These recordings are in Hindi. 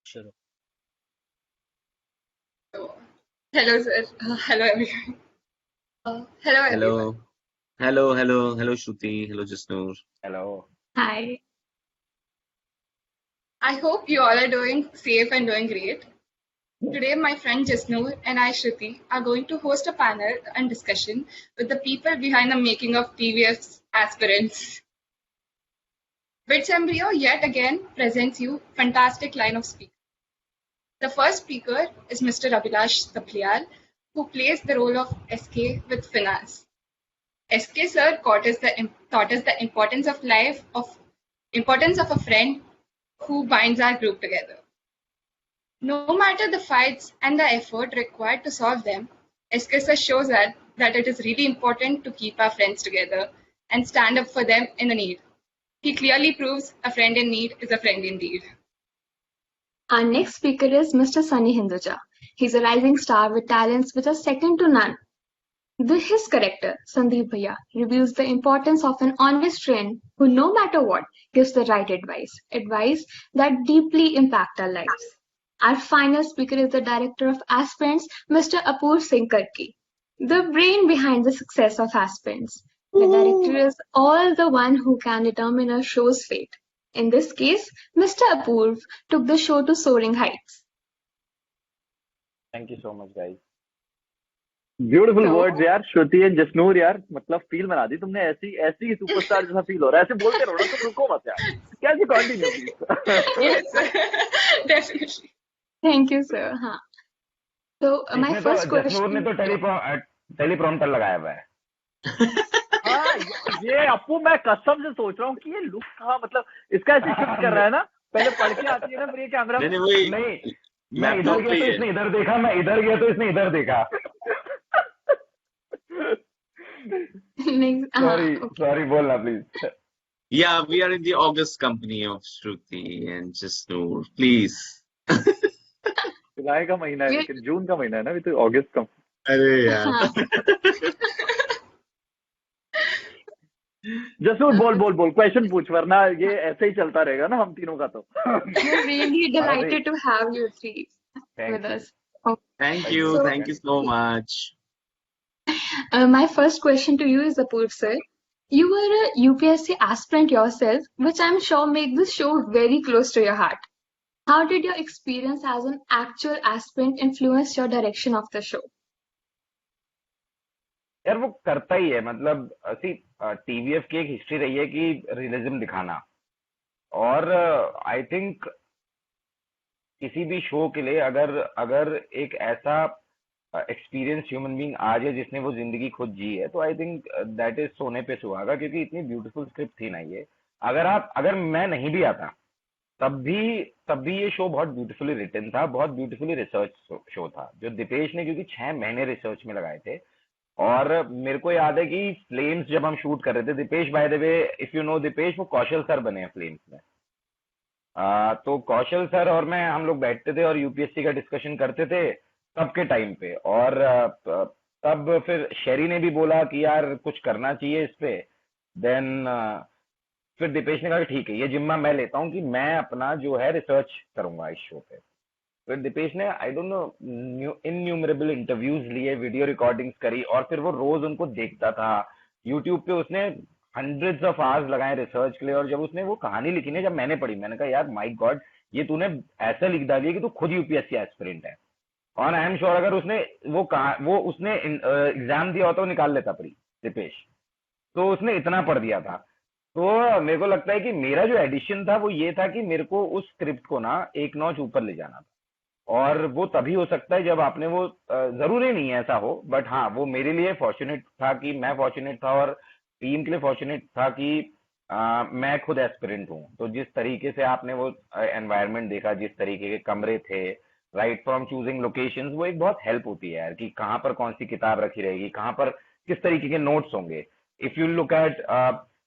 Sure. So, hello, sir. Hello, everyone. Hello, everyone. Hello. Hello, Shruti. Hello, Jasnoor. Hello. Hi. I hope you all are doing safe and doing great. Today, my friend Jasnoor and I, Shruti, are going to host a panel and discussion with the people behind the making of TVS aspirants. Bits Embryo yet again presents you fantastic line of speakers. The first speaker is Mr. Abhilash Taplial, who plays the role of SK with finance. SK sir taught us the importance of a friend who binds our group together. No matter the fights and the effort required to solve them, SK sir shows us that it is really important to keep our friends together and stand up for them in the need. He clearly proves a friend in need is a friend indeed. Our next speaker is Mr. Sunny Hinduja. He's a rising star with talents which are second to none. His character, Sandeep Bhaiya, reveals the importance of an honest friend who, no matter what, gives the right advice that deeply impact our lives. Our final speaker is the director of Aspirants, Mr. Apoor Singh Karki, the brain behind the success of Aspirants. The director is all the one who can determine a show's fate. In this case, Mr. Apoor took the show to soaring heights. Thank you so much, guys. Beautiful So, words यार, श्रुति एंड जसनूर यार, मतलब फील बना दी तुमने। ऐसी ऐसी सुपरस्टार जैसा फील हो रहा है। ऐसे बोलते रहो ना, तो रुको मत यार। कैसे continue please. Yes, sir. Definitely. thank you, sir. हाँ. So, my इसमें तो first जसनूर ने question. तो टेलीप्रॉम्प्टर लगाया हुआ है। हाँ, ये अपू मैं कसम से सोच रहा हूँ कि ये लुक था, मतलब इसका ऐसे शिफ्ट कर रहा है ना, पहले पढ़ के आती है ना, फिर ये कैमरा नहीं वही नहीं, मैं मैप इधर नोट गया पे तो ही इसने है। इधर देखा, मैं इधर गया तो इसने इधर देखा। Next, okay. सॉरी बोलना please. Yeah, we are in the August company of Shruti and Jasnoor. Please. जुलाई का महीना है, We- लेकिन जून का महीना है ना, अभी तो अगस्त का। अरे यार। हाँ. जसनूर बोल बोल बोल, क्वेश्चन पूछ, वरना ये ऐसे ही चलता रहेगा ना हम तीनों का तो। We're really delighted to have you three with us. Okay. Thank you. So- Thank you so much. My first question to you is Apoor sir. You were a UPSC aspirant yourself, which I'm sure make this show very close to your heart. How did your experience as an actual aspirant influence your direction of the show? यार वो करता ही है, मतलब ऐसी टीवीएफ की एक हिस्ट्री रही है कि रियलिज्म दिखाना, और आई थिंक किसी भी शो के लिए अगर अगर एक ऐसा एक्सपीरियंस ह्यूमन बीइंग आज है जिसने वो जिंदगी खुद जी है, तो आई थिंक दैट इज सोने पे सुहागा, क्योंकि इतनी ब्यूटीफुल स्क्रिप्ट थी ना ये। अगर मैं नहीं भी आता तब भी ये शो बहुत ब्यूटीफुली रिटन था, बहुत ब्यूटीफुली रिसर्च शो था, जो दीपेश ने क्योंकि 6 महीने रिसर्च में लगाए थे। और मेरे को याद है कि फ्लेम्स जब हम शूट कर रहे थे, Dipesh by the way, if you know Dipesh, वो कौशल सर बने हैं फ्लेम्स में। तो कौशल सर और मैं, हम लोग बैठते थे और यूपीएससी का डिस्कशन करते थे तब के टाइम पे। और तब फिर शेरी ने भी बोला कि यार कुछ करना चाहिए इस पे। देन फिर दीपेश ने कहा कि ठीक है, ये जिम्मा मैं लेता हूँ कि मैं अपना जो है रिसर्च करूंगा इस शो पे। फिर दीपेश ने आई डोंट नो इनन्यूमरेबल इंटरव्यूज लिए, वीडियो रिकॉर्डिंग्स करी, और फिर वो रोज उनको देखता था यूट्यूब पे। उसने हंड्रेड्स ऑफ आवर्स लगाए रिसर्च के लिए। और जब उसने वो कहानी लिखी ना, जब मैंने पढ़ी, मैंने कहा यार माय गॉड, ये तूने ऐसा लिख डाली है कि तू खुद यूपीएससी एस्पिरेंट है। और आई एम श्योर अगर उसने वो उसने एग्जाम दिया होता तो निकाल लेता प्री दीपेश। तो उसने इतना पढ़ दिया था। तो मेरे को लगता है कि मेरा जो एडिशन था वो ये था कि मेरे को उस स्क्रिप्ट को ना एक नॉच ऊपर ले जाना था। और वो तभी हो सकता है जब आपने वो, जरूरी नहीं है ऐसा हो, बट हाँ, वो मेरे लिए फॉर्चुनेट था कि मैं फॉर्चुनेट था, और टीम के लिए फॉर्चुनेट था कि मैं खुद एस्पिरेंट हूँ। तो जिस तरीके से आपने वो एनवायरनमेंट देखा, जिस तरीके के कमरे थे, राइट फ्रॉम चूजिंग लोकेशंस, वो एक बहुत हेल्प होती है यार कि कहाँ पर कौन सी किताब रखी रहेगी, कहाँ पर किस तरीके के नोट्स होंगे। If you look eight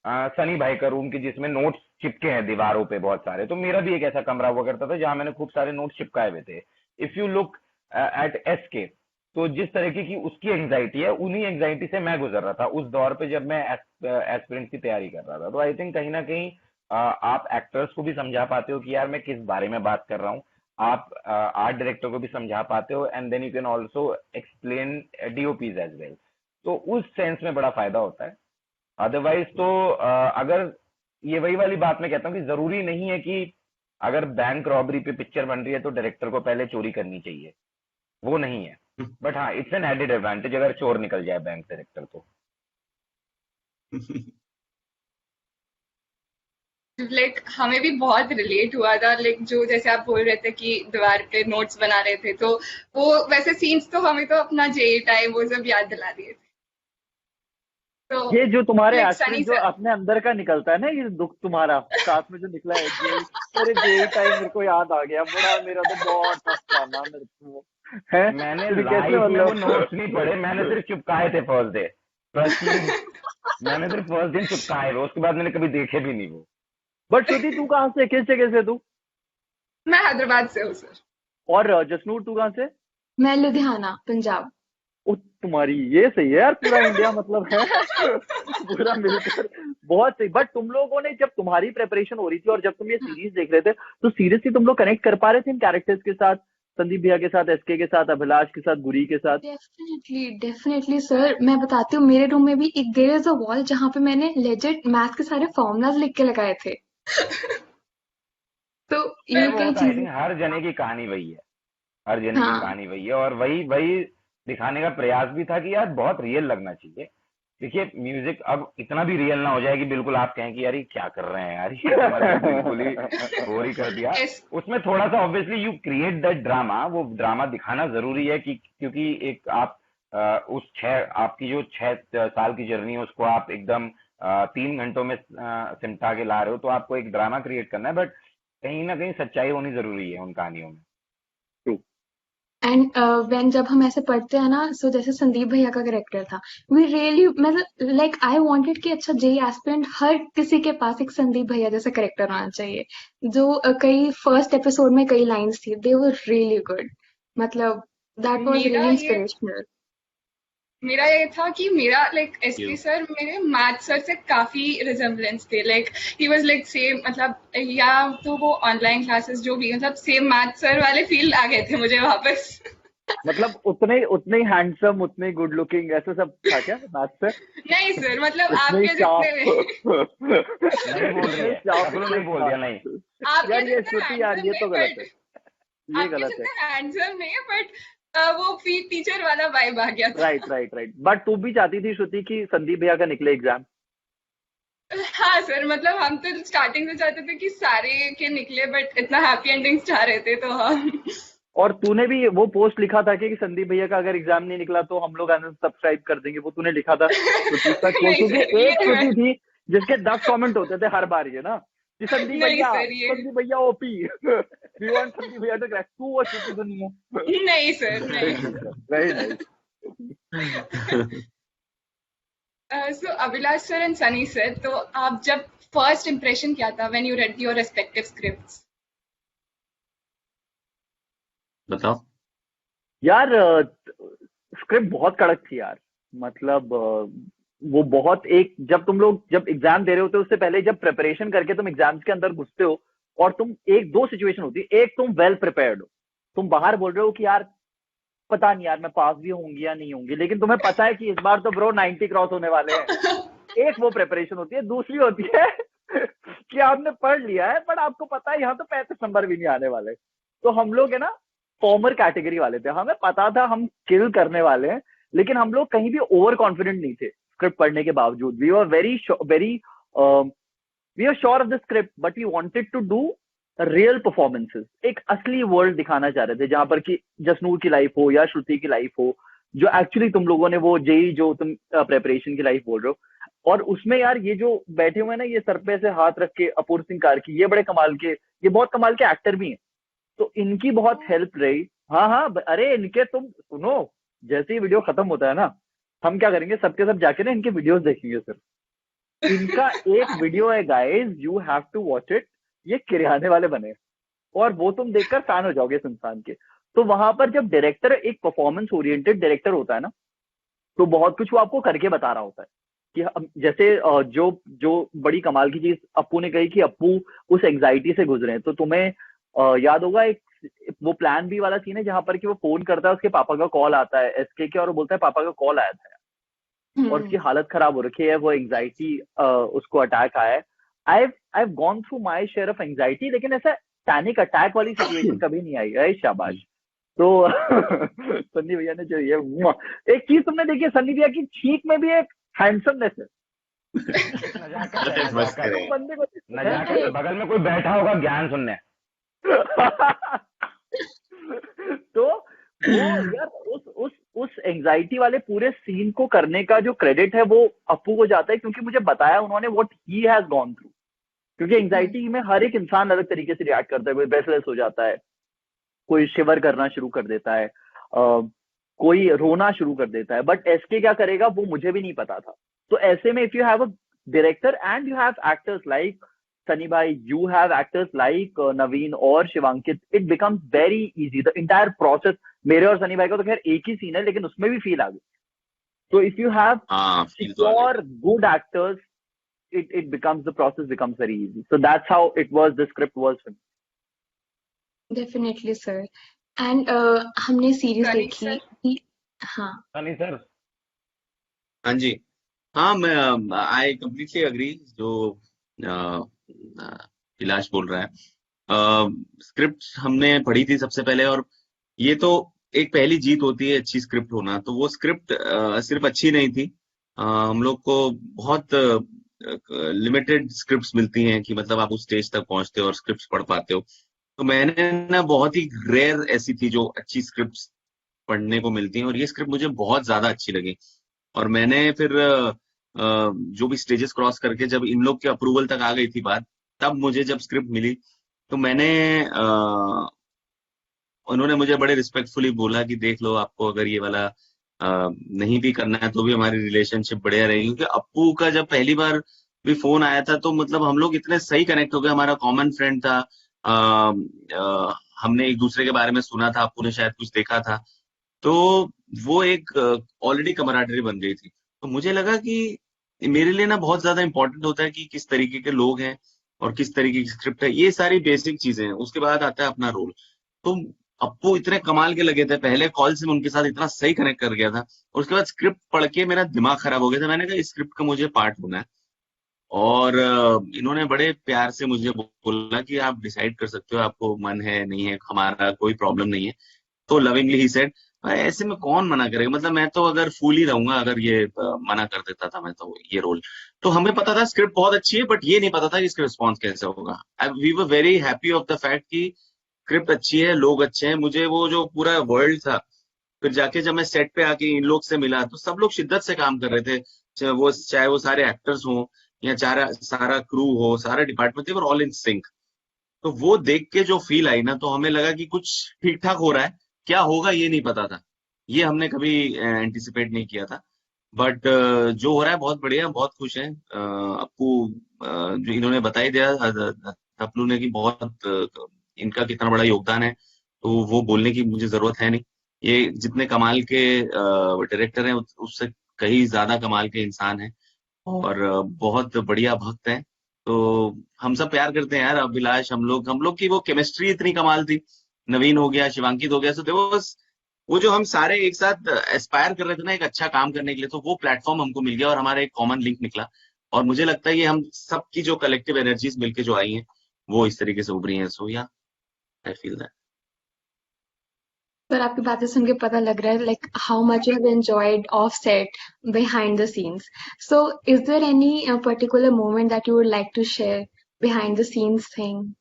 Sunny भाई का रूम, की जिसमें नोट्स चिपके हैं दीवारों पे बहुत सारे, तो मेरा भी एक ऐसा कमरा हुआ करता था जहां मैंने खूब सारे नोट्स चिपकाए हुए थे। If you look at SK, तो जिस तरीके की उसकी एंजाइटी है, उन्हीं एंजाइटी से मैं गुजर रहा था उस दौर पे जब मैं एस्पिरेंट की तैयारी कर रहा था। तो आई थिंक कहीं ना कहीं आप एक्टर्स को भी समझा पाते हो कि यार मैं किस बारे में बात कर रहा हूँ। आप आर्ट डायरेक्टर को भी समझा पाते हो, and then you can also explain DOPs as well. तो उस सेंस में बड़ा फायदा होता है। अदरवाइज तो अगर ये वही वाली बात मैं कहता हूँ कि जरूरी नहीं है कि अगर बैंक रॉबरी पे पिक्चर बन रही है तो डायरेक्टर को पहले चोरी करनी चाहिए, वो नहीं है। बट हाँ, इट्स एन एडेड एडवांटेज अगर चोर निकल जाए बैंक डायरेक्टर तो। लाइक हमें भी बहुत रिलेट हुआ था, लाइक जो जैसे आप बोल रहे थे कि दीवार पे नोट्स बना रहे थे, तो वो वैसे सीन्स तो हमें तो अपना जेई टाइम वो सब याद दिला दिए थे। तो ये जो तुम्हारे लाइक एक्चुअली सनी जो सर, अपने अंदर का निकलता है ना, ये दुख तुम्हारा साथ में जो निकला है, मेरे जे टाइम मेरे को याद आ गया बड़ा, मेरा तो बहुत टफ था ना मेरे को है। मैंने फिर कैसे लाइफ में वो मतलब नोट्स नहीं पढ़े, मैंने सिर्फ चिपकाए थे फर्स्ट डे। फर्स्ट मैंने सिर्फ फर्स्ट दिन चिपकाए हुए, उसके बाद मैंने कभी देखे भी नहीं वो। बट श्रुति तू कहाँ से, किस जगह से तू? मैं हैदराबाद से हूँ सर। और जसनूर तू कहाँ से? मैं लुधियाना, पंजाब। ओ तुम्हारी ये सही है यार, पूरा इंडिया मतलब है पूरा मिलकर, बहुत सही। बट तुम लोगों ने, जब तुम्हारी प्रेपरेशन हो रही थी और जब तुम ये सीरीज देख रहे थे, तो सीरियसली तुम लोग कनेक्ट कर पा रहे थे इन कैरेक्टर्स के साथ, संदीप भैया के साथ, एसके के साथ, अभिलाष के साथ, गुरी के साथ? डेफिनेटली डेफिनेटली सर, मैं बताती हूँ, मेरे रूम में भी एक देयर इज अ वॉल जहाँ पे मैंने लेजिट मैथ के सारे फॉर्मूलाज लिख के लगाए थे। तो ये वो कई तो आई चीजें। थिंक हर जने की कहानी वही है, हर जने की हाँ, कहानी वही है, और वही वही दिखाने का प्रयास भी था कि यार बहुत रियल लगना चाहिए। देखिए म्यूजिक अब इतना भी रियल ना हो जाए कि बिल्कुल आप कहें कि यार ये क्या कर रहे हैं यार, ये तो मतलब बिल्कुल ही बोर ही कर दिया। एस उसमें थोड़ा सा obviously you create that drama, वो ड्रामा दिखाना जरूरी है कि क्योंकि एक आप आपकी जो 6 साल की जर्नी है उसको आप एकदम 3 घंटों में सिमटा के ला रहे हो, तो आपको एक ड्रामा क्रिएट करना है, बट कहीं ना कहीं सच्चाई होनी जरूरी है उन कहानियों में। एंड व्हेन जब हम ऐसे पढ़ते हैं ना, सो जैसे संदीप भैया का करेक्टर था, वी रियली, मतलब लाइक आई वांटेड कि अच्छा जेई एस्पिरेंट हर किसी के पास एक संदीप भैया जैसा करेक्टर होना चाहिए। जो कई फर्स्ट एपिसोड में कई लाइंस थी, दे वर रियली गुड, मतलब दैट वाज मेरा रियली ये इंस्पिरेशनल। मेरा ये था कि मेरा लाइक एसके You. सर मेरे मैथ सर से काफी रिजेम्बलेंस थे, like he was like same, मतलब या तो वो ऑनलाइन क्लासेस जो भी, मतलब सेम मैथ सर वाले फील आ गए थे मुझे वापस। मतलब उतने ही हैंडसम, उतने ही गुड लुकिंग, ऐसा सब था क्या मैथ से? नहीं सर, मतलब उतने ही आपके चाप जितने नहीं बोल रही है, अखिलो नहीं बोल दिया, नहीं। आपके यार ये जितने श्रुति यार, ये हैंडसम तो नहीं, गलत है, बट ये आपके गलत है। जितने हैंडसम नहीं है, बट वो टीचर वाला वाइब आ गया था। राइट। बट तू भी चाहती थी श्रुति कि संदीप भैया का निकले एग्जाम? हाँ सर, मतलब हम तो स्टार्टिंग से चाहते थे कि सारे के निकले, बट इतना हैप्पी एंडिंग चाह रहे थे, तो हम और तूने भी वो पोस्ट लिखा था कि संदीप भैया का अगर एग्जाम नहीं निकला तो हम लोग अनसब्सक्राइब कर देंगे, वो तूने लिखा था श्रुति का पोस्ट? नहीं क्योंकि सर, एक ये श्रुति थी जिसके 10 कमेंट होते थे हर बार, ये ना कि नहीं सर, ये संदीप भैया ओपी वी वांट संदीप भैया टू क्रैक। तू वो श्रुति तो नहीं है। नहीं सर, नहीं। Very nice. So Abhilash sir and Sunny sir, तो आप जब फर्स्ट इम्प्रेशन क्या था when you read your respective scripts? बताओ। यार स्क्रिप्ट बहुत कड़क थी यार, मतलब वो बहुत, एक जब एग्जाम दे रहे होते हो उससे पहले जब प्रिपरेशन करके तुम एग्जाम्स के अंदर घुसते हो, और तुम एक दो सिचुएशन होती है, एक तुम वेल प्रिपेयर्ड हो, तुम बाहर बोल रहे हो कि यार पता नहीं यार मैं पास भी होंगी या नहीं होंगी, लेकिन तुम्हें पता है कि इस बार तो ब्रो 90 क्रॉस होने वाले हैं। एक वो प्रिपरेशन होती है। दूसरी होती है कि आपने पढ़ लिया है पर आपको पता है यहाँ तो 35 नंबर भी नहीं आने वाले। तो हम लोग है ना फॉर्मर कैटेगरी वाले थे, हमें पता था हम किल करने वाले हैं, लेकिन हम लोग कहीं भी ओवर कॉन्फिडेंट नहीं थे स्क्रिप्ट पढ़ने के बावजूद। We were very we are sure of the script, but we wanted to do real performances, एक असली वर्ल्ड दिखाना चाह रहे थे जहां पर कि जसनूर की लाइफ हो या श्रुति की लाइफ हो, जो एक्चुअली तुम लोगों ने वो जेई जो तुम प्रेपरेशन की लाइफ बोल रहे हो। और उसमें यार ये जो बैठे हुए हैं ना, ये सर पे से हाथ रख के अपूर्व सिंह कार्की, ये बड़े कमाल के, ये बहुत कमाल के एक्टर भी हैं, तो इनकी बहुत हेल्प रही। हाँ, अरे इनके तुम सुनो, जैसे ही वीडियो खत्म होता है ना, हम क्या करेंगे सबके सब जाके ना इनके वीडियोस देखेंगे सर। इनका एक वीडियो है guys, you have to watch it, ये किरियाने वाले बने, और वो तुम देखकर फैन हो जाओगे इस इंसान के। तो वहां पर जब डायरेक्टर एक परफॉर्मेंस ओरिएंटेड डायरेक्टर होता है ना, तो बहुत कुछ वो आपको करके बता रहा होता है कि जैसे जो बड़ी कमाल की चीज अप्पू ने कही कि अप्पू उस एंग्जाइटी से गुजरे हैं। तो तुम्हें याद होगा एक वो प्लान बी वाला सीन है जहां पर कि वो फोन करता है, उसके पापा का कॉल आता है एसके के, और वो बोलता है पापा का कॉल आया था और उसकी हालत खराब हो रखी है, वो एंग्जाइटी उसको अटैक आया है। I gone through my share of anxiety, लेकिन ऐसा पैनिक अटैक वाली सिचुएशन कभी नहीं आई है। शाबाश। तो सन्नी भैया ने जो ये एक चीज तुमने देखी है, सन्नी भैया की छींक में भी एक हैंडसमनेस है। नजाकत है, बस नजाकत करें। बंदे को नजाकत है, बगल में कोई बैठा होगा ज्ञान सुनने। तो वो यार उस एंजाइटी वाले पूरे सीन को करने का जो क्रेडिट है वो अप्पू को जाता है, क्योंकि मुझे बताया उन्होंने what he has gone through. क्योंकि एंजाइटी में हर एक इंसान अलग तरीके से रिएक्ट करता है, कोई ब्रेथलेस हो जाता है, कोई शिवर करना शुरू कर देता है, कोई रोना शुरू कर देता है, बट एसके क्या करेगा वो मुझे भी नहीं पता था। तो ऐसे में if you have a director and you have actors like Sunny bhai, you have actors like Naveen or Shivankit, it becomes very easy. The entire process, मेरे और सनी भाई का तो खैर एक ही सीन है, लेकिन उसमें भी फील आ गई। So if you have feel तो आ गई। secure good actors, it becomes, the process becomes very easy. So that's how it was, the script was for me. Definitely sir. And हमने सीरीज सनी देखी सर। कि हाँ सनी सर, हाँ जी। हाँ, मैं आई कम्प्लीटली अग्री जो विलास बोल रहा है। स्क्रिप्ट हमने पढ़ी थी सबसे पहले, और ये तो एक पहली जीत होती है अच्छी स्क्रिप्ट होना। तो वो स्क्रिप्ट सिर्फ अच्छी नहीं थी, हम लोग को बहुत लिमिटेड स्क्रिप्ट्स मिलती हैं कि मतलब आप उस स्टेज तक पहुंचते हो और स्क्रिप्ट्स पढ़ पाते हो। तो मैंने ना बहुत ही रेयर ऐसी थी जो अच्छी स्क्रिप्ट्स पढ़ने को मिलती हैं, और ये स्क्रिप्ट मुझे बहुत ज्यादा अच्छी लगी। और मैंने फिर जो भी स्टेजेस क्रॉस करके जब इन लोग के अप्रूवल तक आ गई थी बात, तब मुझे जब स्क्रिप्ट मिली तो मैंने उन्होंने मुझे बड़े रिस्पेक्टफुली बोला कि देख लो, आपको अगर ये वाला नहीं भी करना है तो भी हमारी रिलेशनशिप बढ़िया रहेगी। क्योंकि अप्पू का जब पहली बार भी फोन आया था तो मतलब हम लोग इतने सही कनेक्ट हो गए, हमारा कॉमन फ्रेंड था, हमने एक दूसरे के बारे में सुना था, अप्पू ने शायद कुछ देखा था, तो वो एक ऑलरेडी कमराडरी बन गई थी। तो मुझे लगा कि मेरे लिए ना बहुत ज्यादा इंपॉर्टेंट होता है कि किस तरीके के लोग हैं और किस तरीके की स्क्रिप्ट है, ये सारी बेसिक चीजें हैं। उसके बाद आता है अपना रोल। तो अप्पू इतने कमाल के लगे थे, पहले कॉल से मैं उनके साथ इतना सही कनेक्ट कर गया था, और उसके बाद स्क्रिप्ट पढ़ के मेरा दिमाग खराब हो गया था। मैंने कहा इस स्क्रिप्ट का मुझे पार्ट होना है, और इन्होंने बड़े प्यार से मुझे बोला कि आप डिसाइड कर सकते हो, आपको मन है नहीं है, हमारा कोई प्रॉब्लम नहीं है। तो लविंगली ही सेड, ऐसे में कौन मना करेगा, मतलब मैं तो अगर फूल ही रहूंगा अगर ये मना कर देता था मैं तो ये रोल। तो हमें पता था स्क्रिप्ट बहुत अच्छी है, बट ये नहीं पता था कि इसका रिस्पॉन्स कैसे होगा। We were very happy of the fact कि स्क्रिप्ट अच्छी है, लोग अच्छे हैं। मुझे वो जो पूरा वर्ल्ड था, फिर जाके जब मैं सेट पे आके इन लोग से मिला तो सब लोग शिद्दत से काम कर रहे थे, चाहे वो सारे एक्टर्स हों या सारा क्रू हो, सारा department, they were all in sync. तो वो देख के जो फील आई ना, तो हमें लगा कि कुछ ठीक ठाक हो रहा है। क्या होगा ये नहीं पता था, ये हमने कभी एंटिसिपेट नहीं किया था, बट जो हो रहा है बहुत बढ़िया, बहुत खुश हैं। अप्पू जो इन्होंने बता ही दिया तपलू ने कि बहुत इनका कितना बड़ा योगदान है, तो वो बोलने की मुझे जरूरत है नहीं। ये जितने कमाल के डायरेक्टर हैं उससे कहीं ज्यादा कमाल के इंसान हैं, और बहुत बढ़िया भक्त हैं। तो हम सब प्यार करते हैं यार अभिलाष, हम लोग की वो केमिस्ट्री इतनी कमाल थी। नवीन हो गया, शिवांकित हो गया, सो वो जो हम सारे एक साथ एस्पायर कर रहे थे ना एक अच्छा काम करने के लिए, तो वो प्लेटफॉर्म हमको मिल गया और हमारा एक कॉमन लिंक निकला। और मुझे लगता है ये हम सबकी जो कलेक्टिव एनर्जीज मिलके जो आई हैं वो इस तरीके से उभरी हैं। सो या आई फील दैट। सर आपकी बातें सुन के पता लग रहा है like how much you have enjoyed of set behind the scenes. So is there any particular moment that you would like to share behind the scenes thing?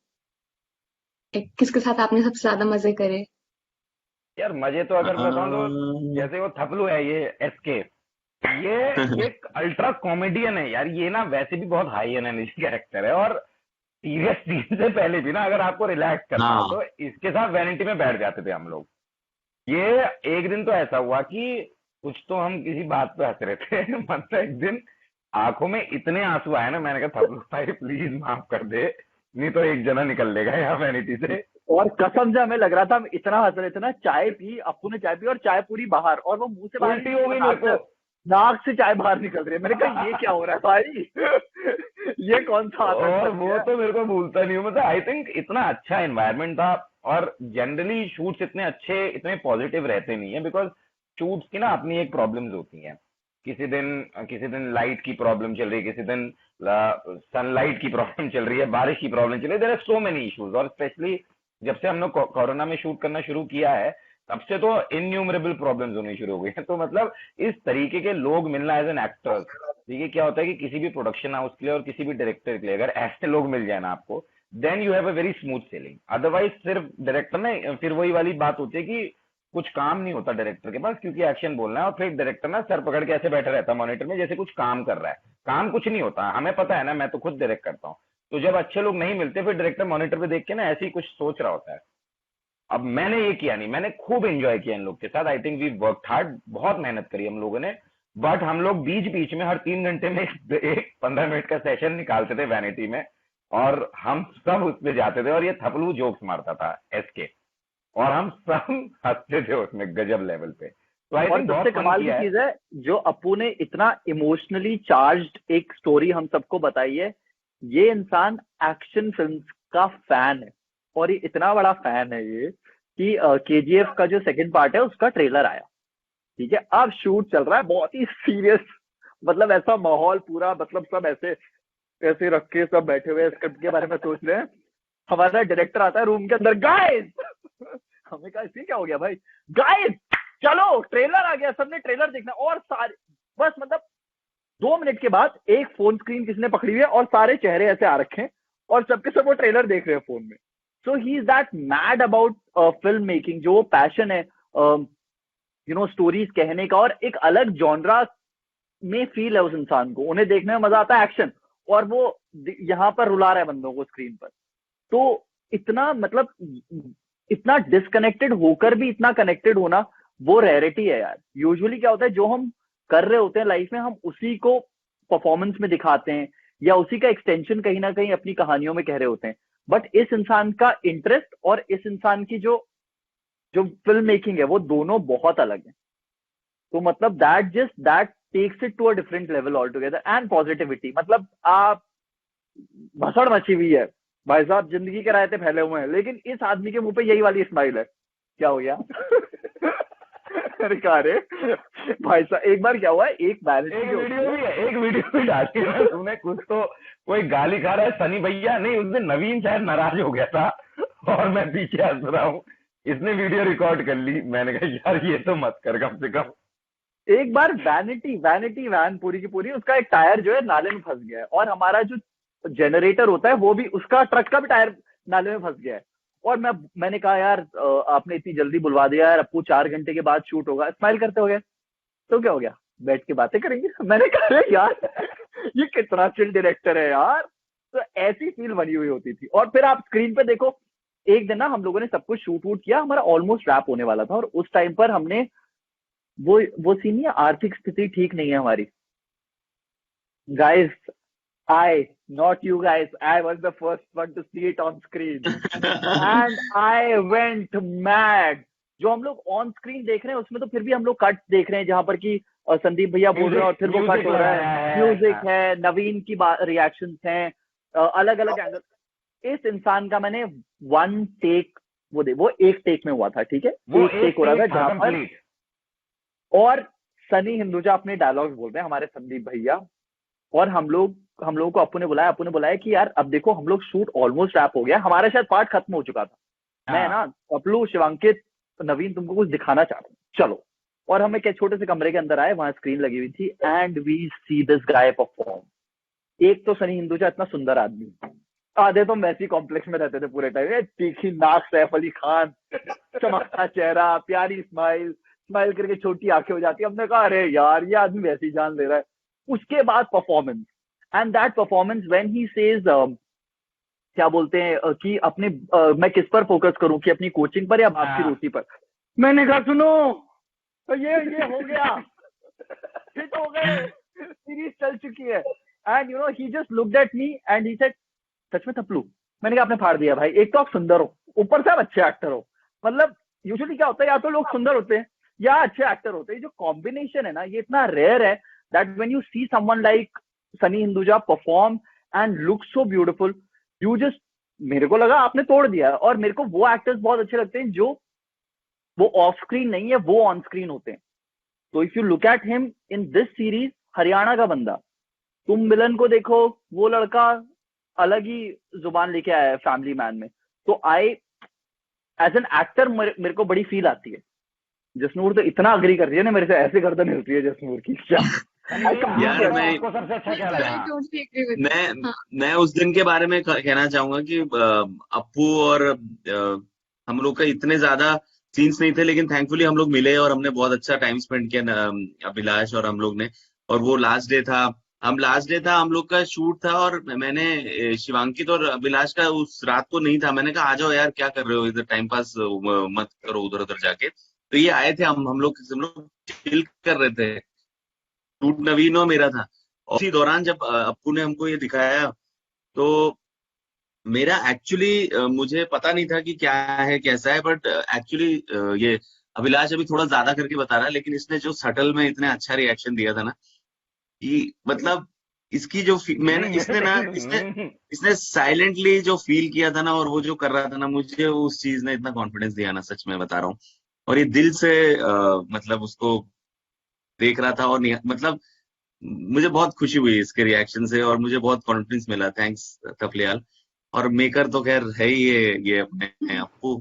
किसके साथ आपने सबसे ज्यादा मजे करे? यार मजे तो अगर बताऊं तो जैसे वो थपलू है ये एसके, ये एक अल्ट्रा कॉमेडियन है यार। ये ना वैसे भी बहुत हाई एनर्जी कैरेक्टर है, और सीरियस सीन से पहले भी ना अगर आपको रिलैक्स करना हो तो इसके साथ वैनिटी में बैठ जाते थे हम लोग। ये एक दिन तो ऐसा हुआ कि कुछ तो हम किसी बात पे हंस रहे थे मतलब एक दिन आंखों में इतने आंसू आए ना, मैंने कहा थपलू भाई प्लीज माफ कर दे, नहीं तो एक जना निकल लेगा यहाँ वैनिटी से। और कसम से हमें लग रहा था हम इतना हंस रहे थे ना, चाय पी, अप्पू ने चाय पी और चाय पूरी बाहर, और वो मुंह से बाहर उल्टी हो गई मेरे को, नाक से चाय बाहर निकल रही है। मैंने कहा ये क्या हो रहा है भाई ये कौन सा आता है? और वो तो मेरे को भूलता नहीं हूँ। मतलब आई थिंक इतना अच्छा एनवायरनमेंट था, और जनरली शूट्स इतने अच्छे, इतने पॉजिटिव रहते नहीं है, बिकॉज शूट्स की ना अपनी एक प्रॉब्लम्स होती हैं। किसी दिन लाइट की प्रॉब्लम चल रही है, किसी दिन सनलाइट की प्रॉब्लम चल रही है, बारिश की प्रॉब्लम चल रही है, there are so many issues. और स्पेशली जब से हम लोग कोरोना में शूट करना शुरू किया है, तब से तो इन्यूमरेबल प्रॉब्लम्स होनी शुरू हो गई हैं। तो मतलब इस तरीके के लोग मिलना एज एन एक्टर, देखिए क्या होता है कि किसी भी प्रोडक्शन हाउस के लिए और किसी भी डायरेक्टर के लिए अगर ऐसे लोग मिल जाए ना आपको, then you have a very smooth sailing. Otherwise सिर्फ डायरेक्टर में फिर वही वाली बात होती है कि कुछ काम नहीं होता डायरेक्टर के पास, क्योंकि एक्शन बोलना है, और फिर डायरेक्टर ना सर पकड़ के ऐसे बैठा रहता है मॉनिटर में जैसे कुछ काम कर रहा है। काम कुछ नहीं होता, हमें पता है ना, मैं तो खुद डायरेक्ट करता हूँ। तो जब अच्छे लोग नहीं मिलते, फिर डायरेक्टर मॉनिटर पे देख के ना ऐसे ही कुछ सोच रहा होता है। अब मैंने ये किया नहीं, मैंने खूब एंजॉय किया इन लोग के साथ। I think we work hard, बहुत मेहनत करी हम लोगों ने। बट हम लोग बीच बीच में हर 3 घंटे में एक 15 मिनट का सेशन निकालते थे वैनिटी में, और हम सब उस पे जाते थे, और ये थपलू जोक्स मारता था एसके, और हम सब हंसते थे उसमें गजब लेवल पे। तो आई और थिंक सबसे बहुत फन कमाल की किया है। चीज है, जो अपू ने इतना इमोशनली चार्ज्ड एक स्टोरी हम सबको बताई है, ये इंसान एक्शन फिल्म्स का फैन है, और ये इतना बड़ा फैन है ये कि केजीएफ का जो सेकंड पार्ट है उसका ट्रेलर आया, ठीक है, अब शूट चल रहा है, बहुत ही सीरियस, मतलब ऐसा माहौल पूरा, मतलब सब ऐसे ऐसे रख के सब बैठे हुए स्क्रिप्ट के बारे में सोच रहे हैं। हमारा डायरेक्टर आता है रूम के अंदर, गाइस हमें कहा इसमें क्या हो गया भाई, गाइस चलो ट्रेलर आ गया, सबने ट्रेलर देखना। और सारे बस मतलब 2 मिनट के बाद एक फोन स्क्रीन किसी ने पकड़ी हुई है और सारे चेहरे ऐसे आ रखे हैं और सबके सब वो ट्रेलर देख रहे हैं फोन में। So he is that mad about film making, जो पैशन है स्टोरीज कहने का, और एक अलग जॉनरा में फील है उस इंसान को, उन्हें देखने में मजा आता है एक्शन, और वो यहाँ पर रुला रहा है बंदों को स्क्रीन पर। तो इतना मतलब इतना डिस्कनेक्टेड होकर भी इतना कनेक्टेड होना वो रेयरिटी है यार। यूजुअली क्या होता है, जो हम कर रहे होते हैं लाइफ में, हम उसी को परफॉर्मेंस में दिखाते हैं या उसी का एक्सटेंशन कहीं ना कहीं अपनी कहानियों में कह रहे होते हैं। बट इस इंसान का इंटरेस्ट और इस इंसान की जो जो फिल्म मेकिंग है वो दोनों बहुत अलग है। तो मतलब that takes it to a different level all together. And positivity, मतलब आप भसड़ मची हुई है भाई साहब, जिंदगी के रायते फैले हुए हैं, लेकिन इस आदमी के मुंह पे यही वाली स्माइल है। क्या हो गया अरे कहा रे भाई साहब, एक बार क्या हुआ है, एक वीडियो भी डाली है तुमने, कुछ तो कोई गाली खा रहा है सनी भैया, नहीं उस दिन नवीन शायद नाराज हो गया था और मैं पीछे हंस रहा हूँ, इसने वीडियो रिकॉर्ड कर ली। मैंने कहा यार ये तो मत कर कम से कम। एक बार वैनिटी वैन पूरी की पूरी, उसका एक टायर जो है नाले में फंस गया है, और हमारा जो जनरेटर होता है वो भी, उसका ट्रक का भी टायर नाले में फंस गया है। और मैंने कहा यार आपने इतनी जल्दी बुलवा दिया यार, अपू 4 घंटे के बाद शूट होगा, स्माइल करते हो गए, तो क्या हो गया, बैठ के बातें करेंगे। मैंने कहा यार ये कितना चिल डायरेक्टर है यार। तो ऐसी फील बनी हुई होती थी। और फिर आप स्क्रीन पे देखो, एक दिन ना हम लोगों ने सब कुछ शूट वूट किया, हमारा ऑलमोस्ट रैप होने वाला था, और उस टाइम पर हमने वो सीन नहीं है, आर्थिक स्थिति ठीक नहीं है हमारी guys, not you guys, I was the first one to see it on screen and I went mad। जो हम लोग ऑन स्क्रीन देख रहे हैं उसमें तो फिर भी हम लोग कट देख रहे हैं, जहां पर कि संदीप भैया बोल रहे हैं और फिर वो कट हो रहा है, म्यूजिक है, नवीन की रिएक्शंस हैं, अलग अलग एंगल। इस इंसान का मैंने वन टेक वो एक टेक में हुआ था, ठीक है, एक टेक हो रहा था जहां पर, और सनी हिंदुजा अपने डायलॉग्स बोल रहे हैं, हमारे संदीप भैया, और हम लोगों को अपू ने बुलाया कि यार अब देखो हम लोग शूट ऑलमोस्ट रैप हो गया, हमारा शायद पार्ट खत्म हो चुका था। मैं ना अपलू, शिवांकित, नवीन तुमको कुछ दिखाना चाहता हूँ, चलो। और हम एक छोटे से कमरे के अंदर आए, वहां स्क्रीन लगी हुई थी, and we see this guy perform. एक तो सनी हिंदुजा इतना सुंदर आदमी, आधे तो वैसी कॉम्प्लेक्स में रहते थे पूरे टाइम, तीखी नाक, सैफ अली खान, चमकता चेहरा, प्यारी स्माइल करके छोटी आंखें हो जाती। हमने कहा अरे यार ये आदमी वैसी जान ले रहा है। उसके बाद performance, and that performance when he says क्या बोलते हैं कि अपने मैं किस पर फोकस करूं, कि अपनी कोचिंग पर या बाप की रोटी पर। मैंने कहा सुनो तो ये हो गया, हिट हो गए, सीरीज चल चुकी है। And he just looked at me and he said सच में थपलू। मैंने कहा आपने फाड़ दिया भाई, एक तो आप सुंदर हो, ऊपर से आप अच्छे एक्टर हो। मतलब यूजुअली क्या होता है, या तो लोग सुंदर होते हैं या अच्छे एक्टर होते हैं, जो कॉम्बिनेशन है ना ये इतना रेयर है that when you see someone like Sunny Hinduja perform and look so beautiful, you just मेरे को लगा आपने तोड़ दिया। और मेरे को वो एक्टर्स बहुत अच्छे लगते हैं जो वो ऑफ स्क्रीन नहीं है, वो ऑन स्क्रीन होते हैं। तो if you look at him in this series, Haryana का बंदा, तुम मिलन को देखो, वो लड़का अलग ही जुबान लेके आया है फैमिली मैन में। तो आई एज एन एक्टर मेरे को बड़ी फील आती है। जसनूर तो इतना अग्री कर रही है ना मेरे से, ऐसे गर्दन हिल रही है जसनूर की। क्या यार मैं आपको सबसे अच्छा क्या लगा? I totally agree with you. मैं मैं उस दिन के बारे में कहना चाहूंगा कि अप्पू और हम लोग का इतने ज्यादा सीन्स नहीं थे, लेकिन थैंकफुली हम लोग मिले और हमने बहुत अच्छा टाइम स्पेंड किया अभिलाष और हम लोग ने। और वो लास्ट डे था, हम लोग का शूट था, और मैंने शिवांकित और अभिलाष का उस रात को नहीं था। मैंने कहा आ जाओ यार, क्या कर रहे हो इधर, टाइम पास मत करो उधर उधर जाके। तो ये आए थे, हम लोग चिल कर रहे थे। शूट नवीन और मेरा था, और उसी दौरान जब अप्पू ने हमको ये दिखाया, तो मेरा एक्चुअली मुझे पता नहीं था कि क्या है कैसा है, बट एक्चुअली ये अभिलाष अभी थोड़ा ज्यादा करके बता रहा है, लेकिन इसने जो सटल में इतने अच्छा रिएक्शन दिया था ना, कि मतलब इसकी जो मैंने इसने साइलेंटली जो फील किया था ना, और वो जो कर रहा था ना, मुझे उस चीज ने इतना कॉन्फिडेंस दिया ना, सच में बता रहा हूँ। और ये दिल से मतलब उसको देख रहा था, और मतलब मुझे बहुत खुशी हुई इसके रिएक्शन से, और मुझे बहुत कॉन्फिडेंस मिला। थैंक्स थपलियाल। और मेकर तो खैर है ही ये अपने अप्पू।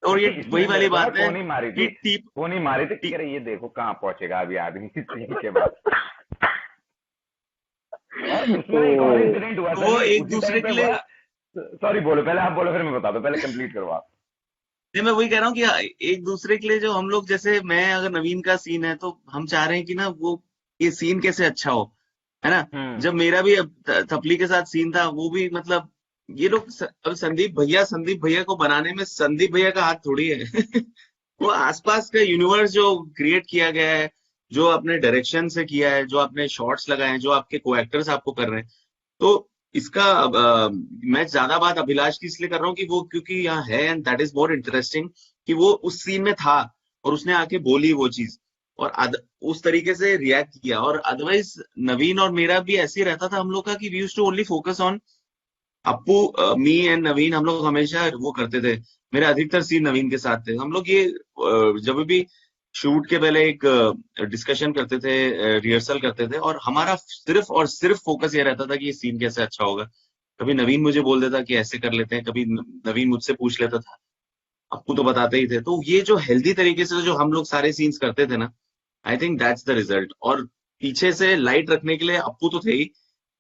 और ये वही वाली बात है फोन मारी थी कि अरे ये देखो कहाँ पहुंचेगा अभी आदमी के बाद। और उसमें एक और इंसिडेंट हुआ था, वो एक दूसरे के लिए, सॉरी बोलो पहले, आप बोलो फिर मैं बता दो, पहले कंप्लीट करो आप। नहीं, मैं वही कह रहा हूँ कि एक दूसरे के लिए जो हम लोग, जैसे मैं अगर नवीन का सीन है तो हम चाह रहे हैं कि ना वो ये सीन कैसे अच्छा हो, है ना। जब मेरा भी थपली के साथ सीन था, वो भी मतलब ये लोग अब संदीप भैया को बनाने में संदीप भैया का हाथ थोड़ी है। वो आसपास का यूनिवर्स जो क्रिएट किया गया है, जो अपने डायरेक्शन से किया है, जो आपने शॉट्स लगाए हैं, जो आपके को एक्टर्स आपको कर रहे हैं, तो इसका मैं ज्यादा बात अभिलाष की इसलिए कर रहा हूँ कि वो क्योंकि यहाँ है, and that is more interesting कि वो उस सीन में था और उसने आके बोली वो चीज, और उस तरीके से रिएक्ट किया। और अदरवाइज नवीन और मेरा भी ऐसे ही रहता था हम लोग का, कि we used to only focus on Appu, me and Naveen. हम लोग हमेशा वो करते थे, मेरे अधिकतर सीन नवीन के साथ थे। हम लोग ये जब भी शूट के पहले एक डिस्कशन करते थे, रिहर्सल करते थे, और हमारा सिर्फ और सिर्फ फोकस ये रहता था कि ये सीन कैसे अच्छा होगा। कभी नवीन मुझे बोल देता कि ऐसे कर लेते हैं, कभी नवीन मुझसे पूछ लेता था, अप्पू तो बताते ही थे। तो ये जो हेल्दी तरीके से जो हम लोग सारे सीन्स करते थे ना, I think that's the result. और पीछे से लाइट रखने के लिए अप्पू तो थे ही,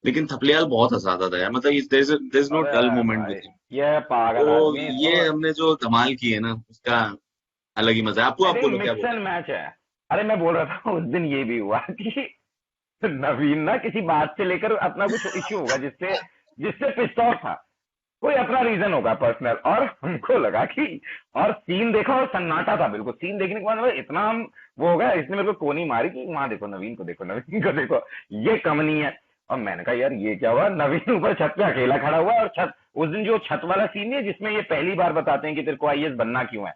लेकिन थपलियाल बहुत हंसाता था यार, मतलब there is no dull moment with him. ये पागल तो आदमी, ये हमने जो धमाल की है ना, उसका अलग ही मजा है। आपको क्या मिक्स एंड मैच है। अरे मैं बोल रहा था उस दिन ये भी हुआ कि नवीन ना किसी बात से लेकर अपना कुछ इश्यू होगा जिससे पिस्ड ऑफ था, कोई अपना रीजन होगा पर्सनल, और हमको लगा कि, और सीन देखा और सन्नाटा था बिल्कुल। सीन देखने के बाद इतना हम वो हो गया, इसने मेरे को कोनी मारी कि वहां देखो नवीन को देखो ये कम नहीं है। और मैंने कहा यार ये क्या हुआ, नवीन ऊपर छत पे अकेला खड़ा हुआ, और छत, उस दिन जो छत वाला सीन है जिसमें ये पहली बार बताते हैं कि तेरे को आईएएस बनना क्यों है,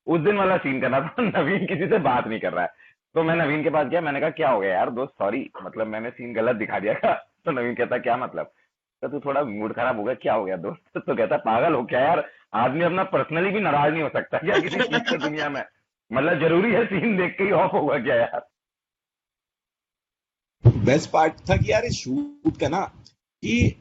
उस दिन वाला सीन करना था। नवीन किसी से बात नहीं कर रहा है, तो मैं नवीन के पास गया, मैंने कहा क्या हो गया यार दोस्त, सॉरी मतलब मैंने सीन गलत दिखा दिया था। तो नवीन कहता क्या मतलब, तो तू थोड़ा मूड खराब हो गया, क्या हो गया दोस्त। तो कहता पागल हो क्या यार, आदमी अपना पर्सनली भी नाराज नहीं हो सकता क्या किसी चीज से दुनिया में, मतलब जरूरी है सीन देख के ही ऑफ होगा क्या यार। बेस्ट पार्ट था कि यार इस शूट का ना, कि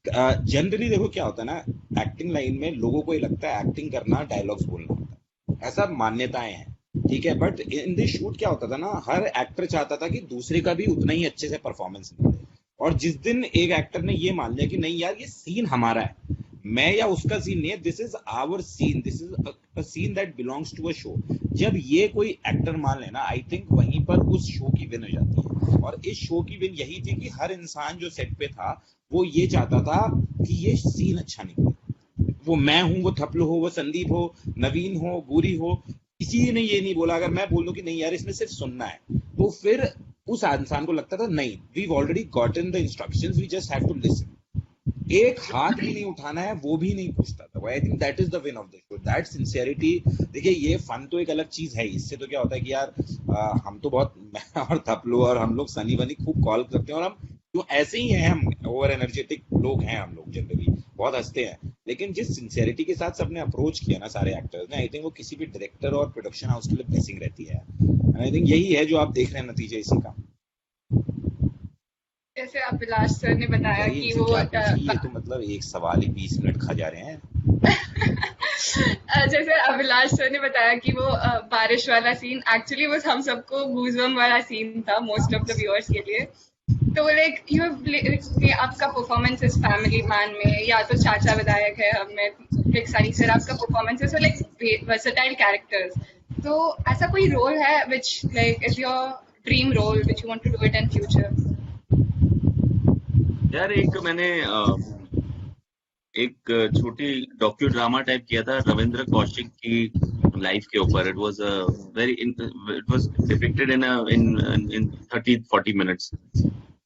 जनरली देखो क्या होता है ना, एक्टिंग लाइन में लोगों को ये लगता है एक्टिंग करना डायलॉग्स बोलना होता है, ऐसा मान्यताएं हैं, ठीक है। बट इन दिस शूट क्या होता था ना, हर एक्टर चाहता था कि दूसरे का भी उतना ही अच्छे से परफॉर्मेंस मिले। और जिस दिन एक एक्टर ने ये मान लिया कि नहीं यार ये सीन हमारा है, मैं या उसका सीन नहीं है, this is our scene, this is a scene that belongs to a show, जब ये कोई एक्टर मान लेना, आई थिंक वहीं पर उस शो की विन हो जाती है। और इस शो की विन यही थी कि हर इंसान जो सेट पे था वो ये चाहता था कि ये सीन अच्छा निकले, वो मैं हूं, वो थपलो हो, वो संदीप हो, नवीन हो, बूरी हो, किसी ने ये नहीं बोला। अगर मैं बोल दूं कि नहीं यार इसमें सिर्फ सुनना है, तो फिर उस इंसान को लगता था नहीं, we already gotten the instructions, we just have to listen. एक हाथ भी नहीं उठाना है, वो भी नहीं पूछता था। I think that is the win of the show, that sincerity. देखिए ये फन तो एक अलग चीज है, इससे तो क्या होता है कि यार हम तो बहुत, मैं और थपलो और हम लोग सनी बनी खूब कॉल करते हैं, और हम जो ऐसे ही हैं, हम ओवर एनर्जेटिक लोग हैं, हम लोग जनरली बहुत हंसते हैं, लेकिन जिस सिंसियरिटी के साथ सबने अप्रोच किया ना सारे एक्टर्स ने, आई थिंक वो किसी भी डायरेक्टर और प्रोडक्शन हाउस के लिए ब्लेसिंग रहती है। एंड आई थिंक यही है जो आप देख रहे हैं नतीजे इसी का। जैसे अभिलाष सर ने बताया यार ये कि इनसे वो क्या पूछिए, ये तो मतलब एक सवाल ही 20 मिनट खा जा रहे हैं। जैसे अभिलाष सर ने बताया कि वो बारिश वाला सीन एक्चुअली वो हम सबको गूज़बम्प वाला सीन था मोस्ट ऑफ द व्यूअर्स के लिए। तो लाइक आपका परफॉर्मेंस इस फैमिली मैन में, या तो चाचा विधायक है हमें, लाइक सनी सर आपका परफॉर्मेंस है, सो लाइक वर्सेटाइल कैरेक्टर्स। तो ऐसा कोई रोल है which like is your dream role which you want to do it in future? यार एक छोटी डॉक्यू ड्रामा टाइप किया था रविंद्र कौशिक की लाइफ के ऊपर। It was depicted in 30-40 minutes.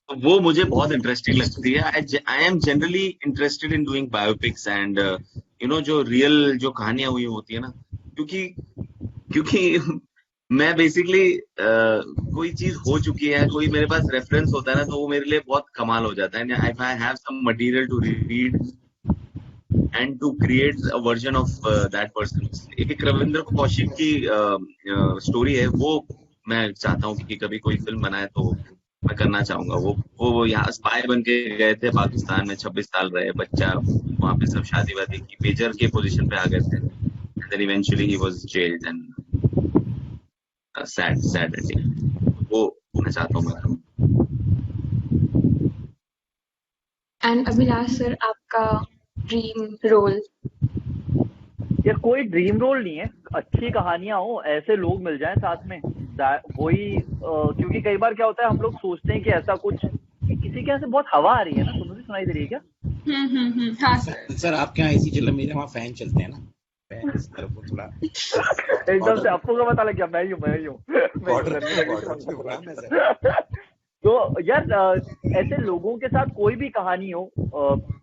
तो वो मुझे बहुत इंटरेस्टिंग लगती है। I am generally interested in doing biopics and जो रियल जो कहानियां हुई होती है ना, क्योंकि मैं बेसिकली कोई चीज हो चुकी है, कोई मेरे पास रेफरेंस होता है ना, तो वो मेरे लिए बहुत कमाल हो जाता है। If I have some material to read and to create a version of that person. एक रविंद्र कौशिक की स्टोरी है, वो मैं चाहता हूँ कि कभी कोई फिल्म बनाए तो मैं करना चाहूंगा। वो यहाँ स्पाई बन के गए थे पाकिस्तान में, 26 साल रहे, बच्चा वहां पे, सब शादी वादी की, मेजर के पोजीशन पे आ गए थे, and then eventually he was jailed and sad ending। वो मैं चाहता हूँ मैं। एंड अभिलाष सर, आपका ड्रीम रोल? यार कोई ड्रीम रोल नहीं है, अच्छी कहानियां हो, ऐसे लोग मिल जाएं साथ में, वही क्योंकि कई बार क्या होता है हम लोग सोचते हैं कि ऐसा कुछ, किसी के यहाँ से बहुत हवा आ रही है ना, तुम्हें सुनाई दे रही है क्या? हाँ सर। सर आपके यहाँ एसी चल रहा है, मेरे वहाँ फैन चलते हैं ना, फैन इस तरफ को थोड़ा एकदम से आपको क्या पता लग गया? मैं ही हूँ तो यार ऐसे लोगों के साथ कोई भी कहानी हो,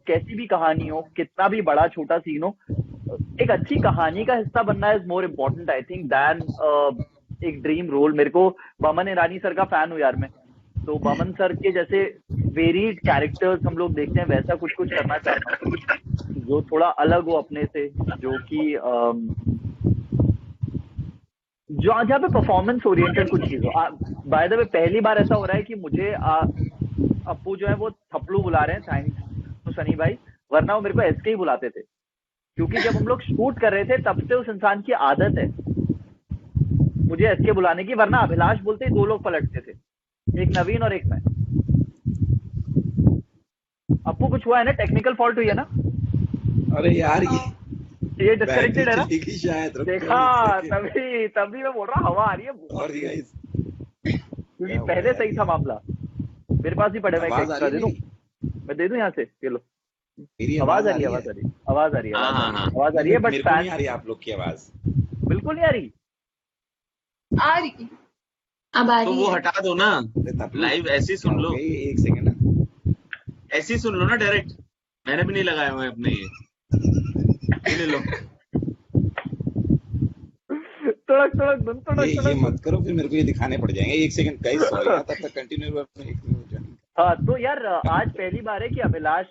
कैसी भी कहानी हो, कितना भी बड़ा छोटा सीन हो, एक अच्छी कहानी का हिस्सा बनना is more important I think than एक ड्रीम रोल। मेरे को बमन ईरानी सर का फैन हूँ यार मैं, तो बमन सर के जैसे वेरिड कैरेक्टर्स हम लोग देखते हैं, वैसा कुछ करना चाहता हूँ जो थोड़ा अलग हो अपने से, जो कि जहाँ पे परफॉर्मेंस ओरिएंटेड कुछ चीज हो। बाय द वे पहली बार ऐसा हो रहा है कि मुझे अप्पू जो है वो थपलू बुला रहे हैं, थैंक्स तो सनी भाई, वरना वो मेरे को एसके ही बुलाते थे, क्योंकि जब हम लोग शूट कर रहे थे तब से उस इंसान की आदत है मुझे एसके बुलाने की, वरना अभिलाष बोलते ही 2 लोग पलटते थे, एक नवीन और एक मैं। अप्पू कुछ हुआ है ना, टेक्निकल फॉल्ट हुई है ना? अरे यार ये डिस्कनेक्टेड है ना, शायद देखा, तभी मैं बोल रहा हवा आ रही है बहुत, क्योंकि पहले सही था मामला। मेरे पास ही पड़े, मैं एक्स्ट्रा दे दूं, मैं दे दूं यहाँ से, ये लो। आवाज आ रही है, बट फैन नहीं आ रही आप लोग की आवाज, बिल्कुल नहीं आ रही। अब आ रही तो वो हटा दो ना, लाइव ऐसे ही सुन लो, एक सेकंड ना, ऐसे ही सुन लो ना डायरेक्ट, मैंने भी नहीं लगाया हुआ है अपने, ये ले लो। ये मत करो, फिर मेरे को ये दिखाने पड़ जाएंगे। एक सेकंड गाइस, सॉरी, तब तक कंटिन्यू। हाँ तो यार आज पहली बार है कि अभिलाष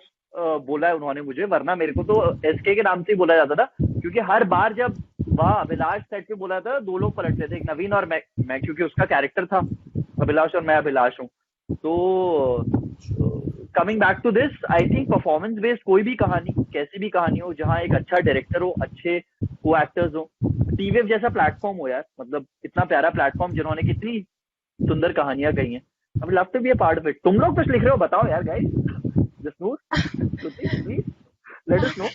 बोला है उन्होंने मुझे, वरना मेरे को तो एसके के नाम से ही बोला जाता था, क्योंकि हर बार जब वह अभिलाष सेट पे बोला था 2 लोग पलटते थे, एक नवीन और मैं क्योंकि उसका कैरेक्टर था अभिलाष और मैं अभिलाष हूँ। तो coming back to this, I think performance based कोई भी कहानी, कैसी भी कहानी हो, जहाँ एक अच्छा डायरेक्टर हो, अच्छे को एक्टर्स हो, टीवीएफ जैसा प्लेटफॉर्म हो यार, मतलब इतना प्यारा प्लेटफॉर्म जिन्होंने कितनी सुंदर कहानियां कही हैं, I love to be a part of it. तुम लोग कुछ लिख रहे हो, बताओ यार guys, Jasnoor, please let us know.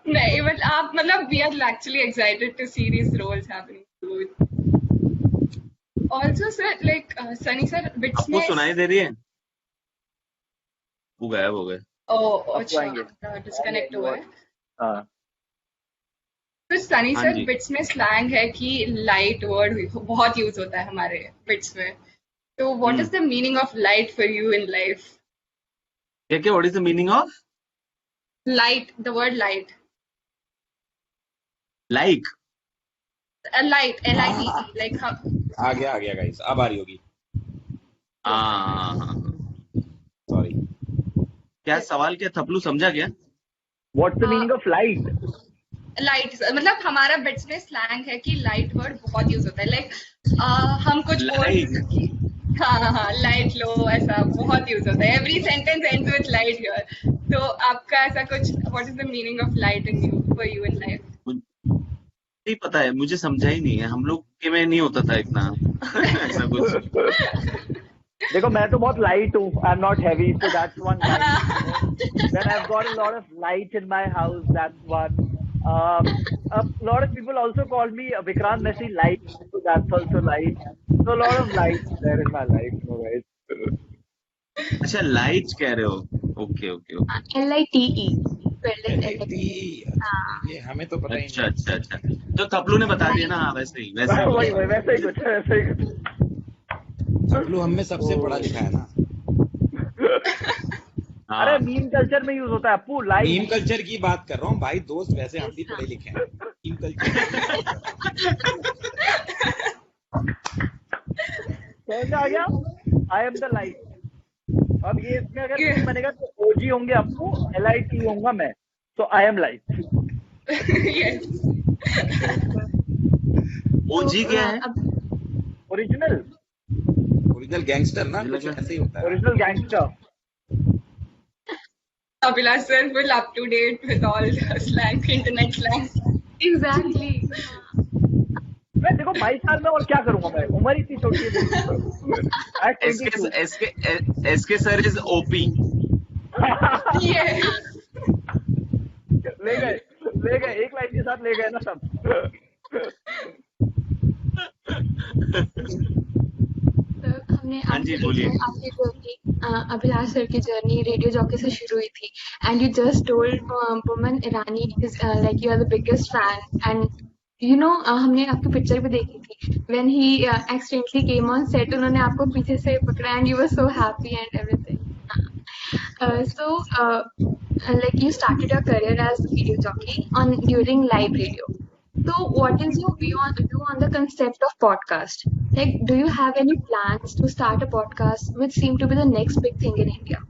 नहीं, बट आप मतलब we are actually excited to see these roles happening. Also sir, like Sunny sir, bits में आपको सुनाई दे रही है? वो गायब हो गए। अच्छा, डिस्कनेक्ट हुआ है। हाँ तो सनी सर, बिट्स में स्लैंग है कि लाइट वर्ड बहुत यूज होता है हमारे बिट्स में, तो what is the meaning of light for you in life? क्या what is the meaning of light? The word light, like light, LITE, like आ गया गाइस, अब आ रही होगी। हाँ, सॉरी। क्या सवाल क्या थपलू समझा क्या? What's the meaning of light? Light मतलब हमारा बिट्स में स्लैंग है कि लाइट वर्ड बहुत यूज होता है, लाइक हम कुछ लाइट। बोल, हाँ लाइट लो, ऐसा बहुत यूज होता है, every sentence ends with light here. तो आपका ऐसा कुछ, what is the meaning of light in you, for you in life? नहीं पता है, मुझे समझा ही नहीं है, हम लोग के में नहीं होता था इतना ऐसा कुछ। देखो मैं तो बहुत लाइट हूँ, I am not heavy, so that's one light. Then I've got a lot of light in my house, that's one. A lot of people also call me Vikrant Messi Light, so that's also light. So a lot of light there in my life, no guys. अच्छा लाइट कह रहे हो, ओके ओके ओके। LITE, ये हमें तो पता ही अच्छा नहीं। अच्छा अच्छा, तो थपलू ने बता दिया ना। हाँ वैसे ही वैसे ही कुछ, वैसे ही कुछ। थपलू हम में सबसे पढ़ा लिखा है ना। हाँ। अरे मीम कल्चर में यूज होता है अपू, लाइट। मीम कल्चर की बात कर रहा हूँ भाई दोस्त, वैसे हम भी पढ़े लिखे हैं। मीम कल्चर समझ आ गया? I am the light. अब ये इसमें अगर मीम बनेगा तो ओजी होंगे अपू, LIT होऊंगा मैं, तो आई एम लाइट। Yes. ओजी क्या है? ओरिजिनल गैंगस्टर ना, मुझे कुछ लगा- ऐसे ही होता है। Original gangster. Abhilash sir will up to date with all the slang, internet slang. Exactly. मैं देखो 22 साल में और क्या करूंगा, मैं उम्र इतनी छोटी है। SK sir is OP. Yes. ले गए एक लाइन के साथ ले गए ना सब। हमने हाँ जी, बोलिए। आपकी जर्नी, अभिलाष सर की जर्नी रेडियो जॉकी से शुरू हुई थी, and you just told Boman Irani is like you are the biggest fan, and you know हमने आपकी पिक्चर भी देखी थी when he accidentally came on set, उन्होंने आपको पीछे से पकड़ा and you were so happy and everything. So like you started your career as video jockey on during live radio. So what is your view on the concept of podcast? Like, do you have any plans to start a podcast, which seem to be the next big thing in India?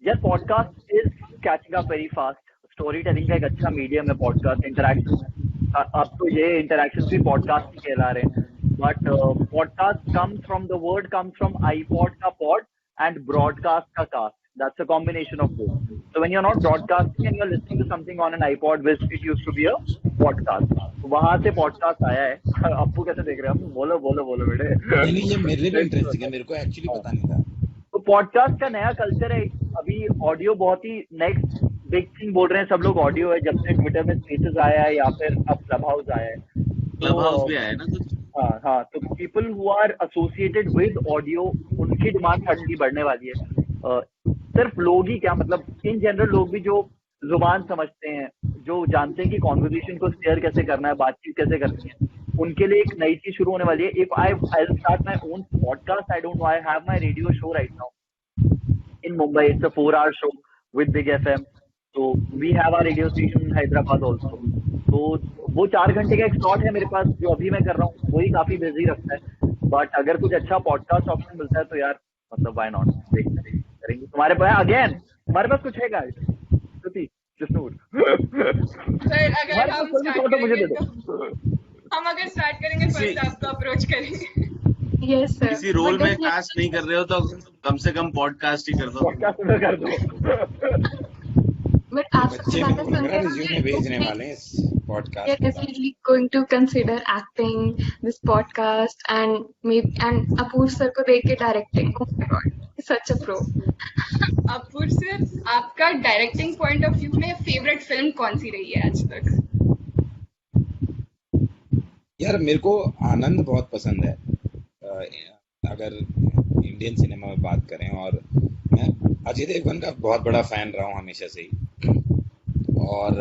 Yes, podcast is catching up very fast. Story telling का एक अच्छा मीडियम है पॉडकास्ट, इंटरेक्शन। अब तो ये इंटरेक्शन भी पॉडकास्ट ही कहला रहे हैं, but podcast comes from the word comes from iPod का pod and broadcast ka cast. That's a combination of both. So when you're not broadcasting and you're listening to something on an iPod, which it used to be a podcast. वहाँ से podcast आया है। आपको कैसे देख रहे हैं? बोलो बेटे। नहीं ये मेरे भी इंटरेस्टिंग है, मेरे को एक्चुअली पता नहीं था। तो पॉडकास्ट का नया कल्चर है। अभी ऑडियो बहुत ही नेक्स्ट बिग थिंग बोल रहे हैं सब लोग, ऑडियो है। जब से ट्विटर में स्पेसेस आया है या फिर अब क्लब हाउस आया है, क्लब हाउस भी आया है ना कुछ। हाँ, तो people who are associated with audio, उनकी डिमांड सडनली बढ़ने वाली है। सिर्फ लोग ही क्या, मतलब इन जनरल लोग भी जो जुबान समझते हैं, जो जानते हैं कि कॉन्वर्सेशन को स्टेयर कैसे करना है, बातचीत कैसे करनी है, उनके लिए एक नई चीज शुरू होने वाली है। If I start my own podcast, I don't know, I have my radio show right now in Mumbai. It's a 4-hour show with big FM. तो we have our radio station in Hyderabad also. तो वो 4 घंटे का एक स्लॉट है मेरे पास, जो अभी मैं कर रहा हूँ, वही काफी बिजी रखता है। बट अगर कुछ अच्छा पॉडकास्ट ऑप्शन मिलता है तो यार मतलब व्हाई नॉट, करेंगे। तुम्हारे पास कुछ है गाइस? श्रुति, जिष्णुर, सर अगर हम स्टार्ट मुझे दे करेंगे दो। हम अगर स्टार्ट करेंगे फर्स्ट आपको अप्रोच करेंगे। Yes, sir. किसी रोल But में definitely- कास्ट नहीं कर रहे हो तो कम से कम पॉडकास्ट ही कर दो। पॉडकास्ट में कर दो। But आप बच्चे बातें मेरे सुन के रिज्यूमे भेजने वाले हैं इस we are podcast. definitely going to consider acting this podcast and Apoor sir को देख के directing. Oh my god, he's such a pro. Apur sir, आपका डायरेक्टिंग पॉइंट ऑफ व्यू में फेवरेट फिल्म कौन सी रही है आज तक? यार मेरे को आनंद बहुत पसंद है, अगर इंडियन सिनेमा में बात करें, और मैं अजय देवगन का बहुत बड़ा फैन रहा हूँ हमेशा से ही। और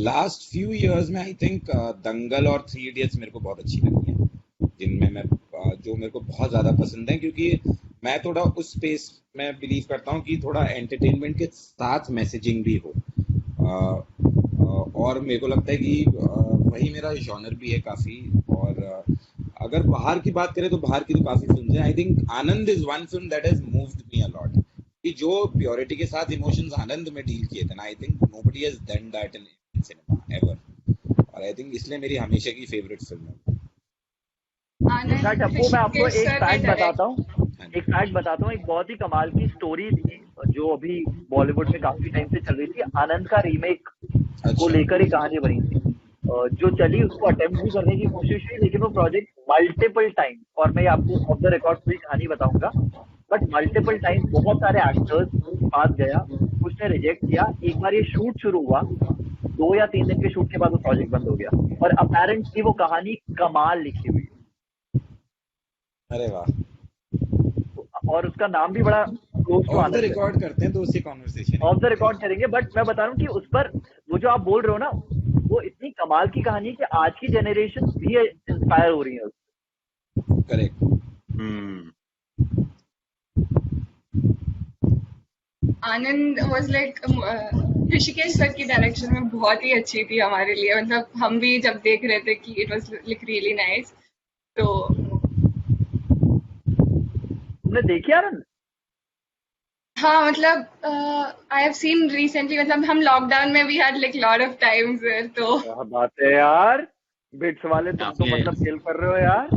लास्ट फ्यू इयर्स में आई थिंक दंगल और 3 इडियट्स मेरे को बहुत अच्छी लगी है, जिनमें मैं जो मेरे को बहुत ज़्यादा पसंद है, क्योंकि मैं थोड़ा उस स्पेस में बिलीव करता हूँ कि थोड़ा एंटरटेनमेंट के साथ मैसेजिंग भी हो। और मेरे को लगता है कि वही मेरा जॉनर भी है काफ़ी। और अगर बाहर की बात करें तो बाहर की तो काफ़ी फिल्म है। I think Anand is one film that has moved me a lot. कि जो प्योरिटी के साथ इमोशंस आनंद में डील किए थे ना, I think nobody has done that in cinema ever, और आई थिंक इसलिए मेरी हमेशा की फेवरेट फिल्म है। इनफैक्ट अप्पू मैं आपको ऋषिकेश एक सर ने फैक्ट डायरेक्ट बताता हूँ, एक फैक्ट बताता हूँ, एक बहुत ही कमाल की स्टोरी थी जो अभी बॉलीवुड में काफी टाइम से चल रही थी। आनंद का रीमेक को अच्छा, लेकर एक कहानी बनी थी, जो चली, उसको अटेम्प्ट भी करने की कोशिश हुई, लेकिन वो प्रोजेक्ट मल्टीपल टाइम, और मैं आपको ऑफ द रिकॉर्ड पूरी कहानी बताऊंगा, बट मल्टीपल टाइम बहुत सारे एक्टर्स के पास गया, उसने रिजेक्ट किया। एक बार ये शूट शुरू हुआ, 2 या 3 दिन के शूट के बाद वो प्रोजेक्ट बंद हो गया, और अपेरेंटली वो कहानी कमाल लिखी हुई है, अरे वाह, और उसका नाम भी बड़ा क्लोज टू ऑफ द आनंद है। रिकॉर्ड करते हैं तो उससे कॉन्वर्सेशन ऑफ द रिकॉर्ड करेंगे, बट मैं बता रहा हूँ कि उस पर वो जो आप बोल रहे हो ना, वो इतनी कमाल की कहानी है कि आज की जनरेशन भी इंस्पायर हो रही है उससे। Correct. Anand was like Rishikesh sir की डायरेक्शन में बहुत ही अच्छी थी हमारे लिए, मतलब हम भी जब देख रहे थे कि it was like really nice. तो तुमने देखी आनंद? हाँ, मतलब आई हैव सीन रिसेंटली, मतलब हम लॉकडाउन में we had like lot of times, तो क्या बात है यार, बिट्स वाले तुम तो काफी है। मतलब खेल कर रहे हो यार।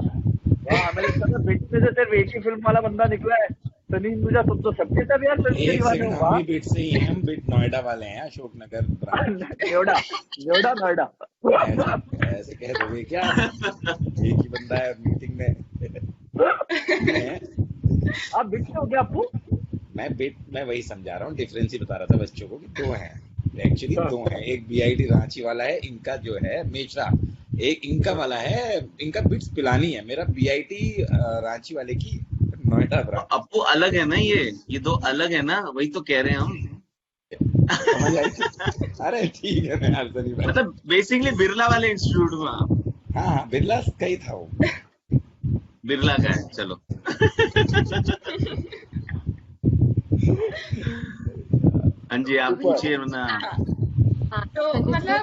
वाह, हमें लगता था बिट्स में से सिर्फ एक ही फिल्म वाला बंदा निकला है, सनी हिंदुजा। तुम तो सबके सब यार फिल्म के एक दीवाने सेकंड, हो। हम वाह। भी बिट से ही हैं, हम बिट नोएडा वाले हैं, अशोक नगर ब्रांच। नोएडा, नोएडा, नोएडा। ऐसे ऐसे कह दोगे क्या? एक ही बंदा है मीटिंग में। हैं? आप बिट्स से हो गया आपको? मैं वही समझा रहा हूँ, डिफरेंस ही बता रहा था बच्चों को कि 2 हैं, एक्चुअली 2 हैं। एक बीआईडी रांची वाला है, इनका जो है मेचरा, एक इनका वाला है, इनका बिट्स पिलानी है। मेरा बीआईटी रांची वाले की नोएडा ब्रांच। अब वो अलग है ना, ये 2 अलग है ना, वही तो कह रहे हैं हम। समझ आई? अरे ठीक है, मैं सनी भाई, मतलब बेसिकली बिरला वाले इंस्टीट्यूट में आप। हाँ बिरला का ही था वो। बिरला का है, चलो। हाँ जी, आप पूछिए ना। तो मतलब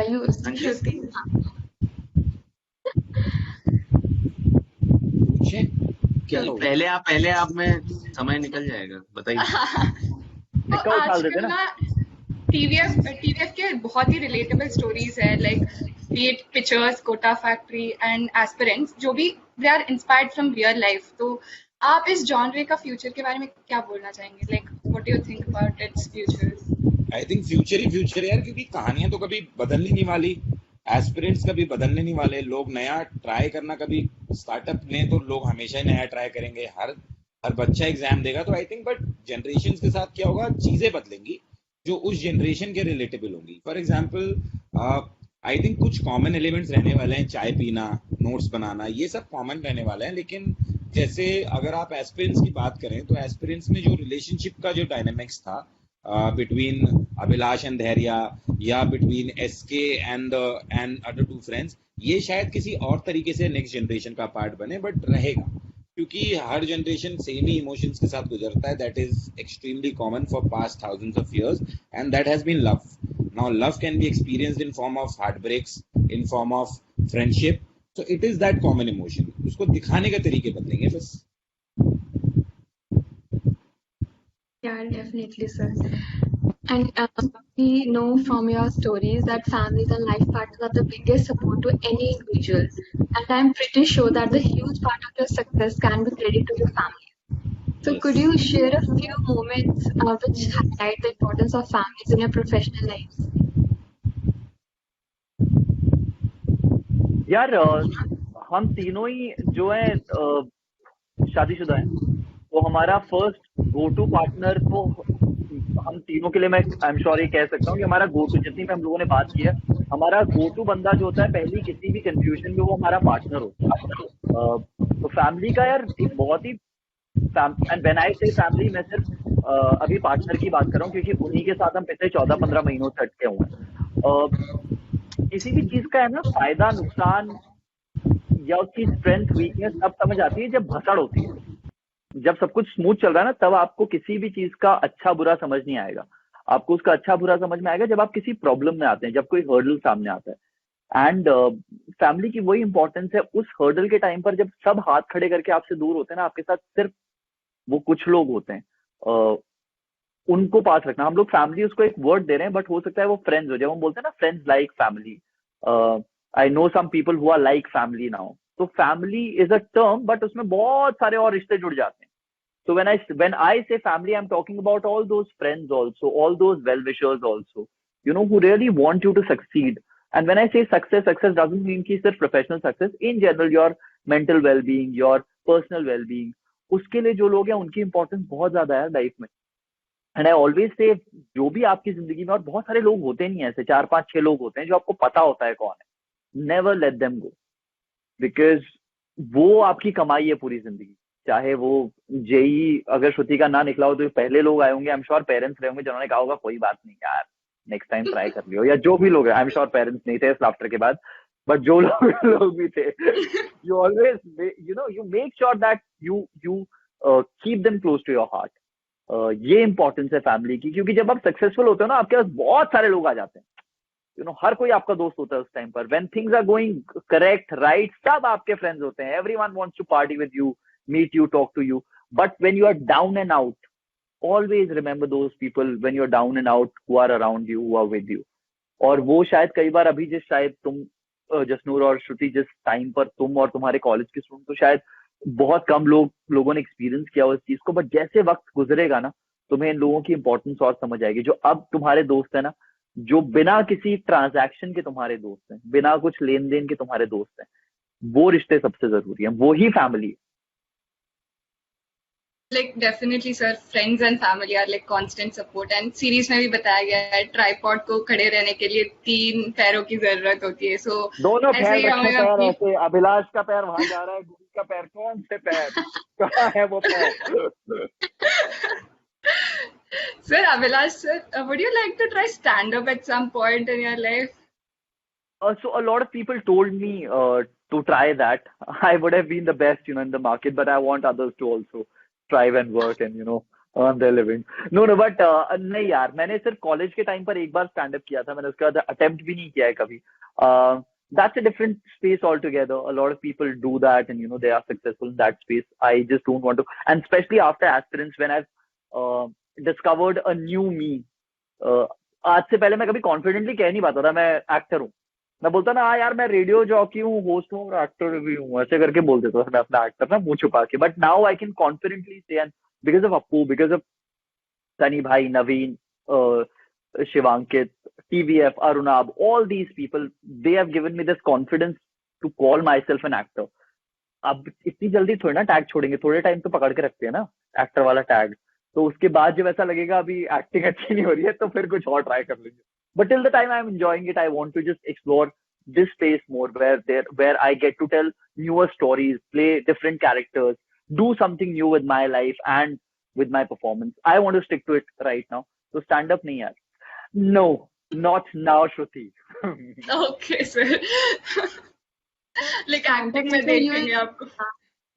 you हाँ जी। Shruti, पूछे क्या हो? पहले आप में समय निकल जाएगा, बताइए। तो निक्का उछाल देते आजकल ना। ना टीवीएफ के बहुत ही रिलेटेबल स्टोरीज है, like be it pictures, Kota factory and aspirants, जो भी they are inspired from real life. तो आप इस जॉनरे का फ्यूचर के बारे में क्या बोलना चाहेंगे? Like what do you think about its future? I think future he future है यार, क्योंकि कहानियां तो कभी बदलनी नहीं वाली, एस्पिरेंट्स कभी बदलने नहीं वाले। लोग नया ट्राई करना, कभी स्टार्टअप ने तो लोग हमेशा ही नया ट्राई करेंगे, हर बच्चा एग्जाम देगा। तो आई थिंक बट जनरेशन के साथ क्या होगा, चीजें बदलेंगी जो उस जनरेशन के रिलेटेबल होंगी। फॉर एग्जाम्पल आई थिंक कुछ कॉमन एलिमेंट्स रहने वाले हैं, चाय पीना, नोट्स बनाना, ये सब कॉमन रहने वाले हैं। लेकिन जैसे अगर आप एस्पिरेंट्स की बात करें तो एस्पिरेंट्स में जो रिलेशनशिप का जो डायनेमिक्स था बिटवीन अभिलाष एंड धैर्या, या between SK and other 2 friends, ये शायद किसी और तरीके से नेक्स्ट जनरेशन का पार्ट बने, बट रहेगा, क्योंकि हर जनरेशन सेम ही इमोशंस के साथ गुजरता है। That is extremely common for past thousands of years, and that has been love. Now love can be experienced in form of heartbreaks, in form of friendship, so it is that common emotion. उसको दिखाने के तरीके बदलेंगे बस। yeah, definitely, sir. And we know from your stories that families and life partners are the biggest support to any individual. And I'm pretty sure that the huge part of your success can be credited to your family. So Yes. could you share a few moments which highlight the importance of families in your professional lives? यार हम तीनों ही जो है शादीशुदा हैं, तो हमारा फर्स्ट गो टू पार्टनर तो हम तीनों के लिए, मैं आई एम श्योर ये कह सकता हूँ कि हमारा गो टू, जितनी भी हम लोगों ने बात की है, हमारा गो टू बंदा जो होता है पहली किसी भी कंफ्यूजन में, वो हमारा पार्टनर होता है। तो फैमिली का यार एक बहुत ही, एंड व्हेन आई से फैमिली, मैं सिर्फ अभी पार्टनर की बात कर रहा हूँ, क्योंकि उन्हीं के साथ हम पिछले 14-15 महीनों से अटके हुए हैं। किसी भी चीज का है ना, फायदा नुकसान या उसकी स्ट्रेंथ वीकनेस अब समझ आती है जब भसड़ होती है। जब सब कुछ स्मूथ चल रहा है ना, तब आपको किसी भी चीज का अच्छा बुरा समझ नहीं आएगा। आपको उसका अच्छा बुरा समझ में आएगा जब आप किसी प्रॉब्लम में आते हैं, जब कोई हर्डल सामने आता है। एंड फैमिली की वही इंपॉर्टेंस है उस हर्डल के टाइम पर, जब सब हाथ खड़े करके आपसे दूर होते हैं ना, आपके साथ सिर्फ वो कुछ लोग होते हैं, उनको पास रखना। हम लोग फैमिली उसको एक वर्ड दे रहे हैं, बट हो सकता है वो फ्रेंड्स हो। जब हम बोलते हैं ना friends like family, I know some people who are like family now. तो family is a term, but उसमें बहुत सारे और रिश्ते जुड़ जाते हैं। So when I say family, I'm talking about all those friends also, all those well-wishers also, who really want you to succeed. And when I say success doesn't mean कि सिर्फ professional success. In general, your mental well-being, your personal well-being, उसके लिए जो लोग हैं उनकी importance बहुत ज्यादा है लाइफ में। एंड आई ऑलवेज से, जो भी आपकी जिंदगी में, और बहुत सारे लोग होते नहीं ऐसे, 4 5 6 लोग होते हैं जो आपको पता होता है कौन है, never let them go, because वो आपकी कमाई है पूरी जिंदगी। चाहे वो जेई अगर श्रुति का ना निकला हो तो पहले लोग आए होंगे, आई एम श्योर पेरेंट्स रहे होंगे जिन्होंने कहा होगा कोई बात नहीं यार, नेक्स्ट टाइम ट्राई कर लियो, या जो भी लोग हैं, आई एम श्योर पेरेंट्स नहीं थे इस लाफ्टर के बाद, बट जो लोग भी थे, you always you make sure that you keep them close to your heart. ये इंपॉर्टेंस है फैमिली की, क्योंकि जब आप सक्सेसफुल होते हो ना, आपके पास बहुत सारे लोग आ जाते हैं, हर कोई आपका दोस्त होता है उस टाइम पर। When things are going correct, right, सब आपके फ्रेंड्स होते हैं, everyone wants to party with you, meet you, talk to you. But when you are down and out, always remember those people when you're down and out who are around you, who are with you. और वो शायद कई बार अभी जिस शायद तुम जसनूर और श्रुति जिस टाइम पर तुम और तुम्हारे कॉलेज के स्टूडेंट, तो शायद बहुत कम लोगों ने एक्सपीरियंस किया उस चीज को, बट जैसे वक्त गुजरेगा ना, तुम्हें इन लोगों की इंपॉर्टेंस और समझ आएगी। जो अब तुम्हारे दोस्त है ना, जो बिना किसी ट्रांजैक्शन के तुम्हारे दोस्त हैं, बिना कुछ लेन देन के तुम्हारे दोस्त हैं, वो रिश्ते सबसे जरूरी है, वो ही फैमिली है। Like definitely sir, friends and family are like constant support, and series में भी बताया गया है ट्राइपॉड को खड़े रहने के लिए 3 पैरों की जरूरत होती है। सो दोनों ऐसे पैर ही रखे, हमें पैर अपनी ऐसे, अभिलाष का पैर वहां जा रहा है, गुरु का पैर, कौन से पैर, कहाँ है वो पैर? Sir, Abhilash sir, would you like to try stand up at some point in your life? So a lot of people told me to try that. I would have been the best, in the market, but I want others to also strive and work and earn their living. No, but नहीं यार, मैंने सिर्फ कॉलेज के टाइम पर एक बार स्टैंड अप किया था, मैंने उसके बाद अटेम्प्ट भी नहीं किया है कभी। That's a different space altogether. A lot of people do that and they are successful in that space. I just don't want to, and especially after aspirants, when I've discovered a new me. आज से पहले मैं कभी कॉन्फिडेंटली कह नहीं पाता था मैं एक्टर हूँ। मैं बोलता ना, हाँ यार मैं रेडियो जॉकी हूँ, होस्ट हूँ और एक्टर भी हूँ, ऐसे करके बोल देता था मैं अपना एक्टर ना, मुंह छुपा के। But now I can confidently से, and because of Appu, because of Sunny भाई, नवीन, Shivankit, TVF, Arunabh, all these people, they have given me this confidence to call myself an actor. अब इतनी जल्दी थोड़ी ना टैग छोड़ेंगे, थोड़े टाइम तो पकड़ के रखते हैं ना एक्टर वाला टैग, तो उसके बाद जब ऐसा लगेगा अभी एक्टिंग अच्छी नहीं हो रही है, तो फिर कुछ और ट्राई कर लेंगे। But till the time I'm enjoying it, I want to just explore this space more, where I get to tell newer stories, play different characters, do something new with my life and with my performance. I want to stick to it right now. So stand up nahi yaar. No, not now, Shruti. Okay sir. Like acting में देखेंगे आपको।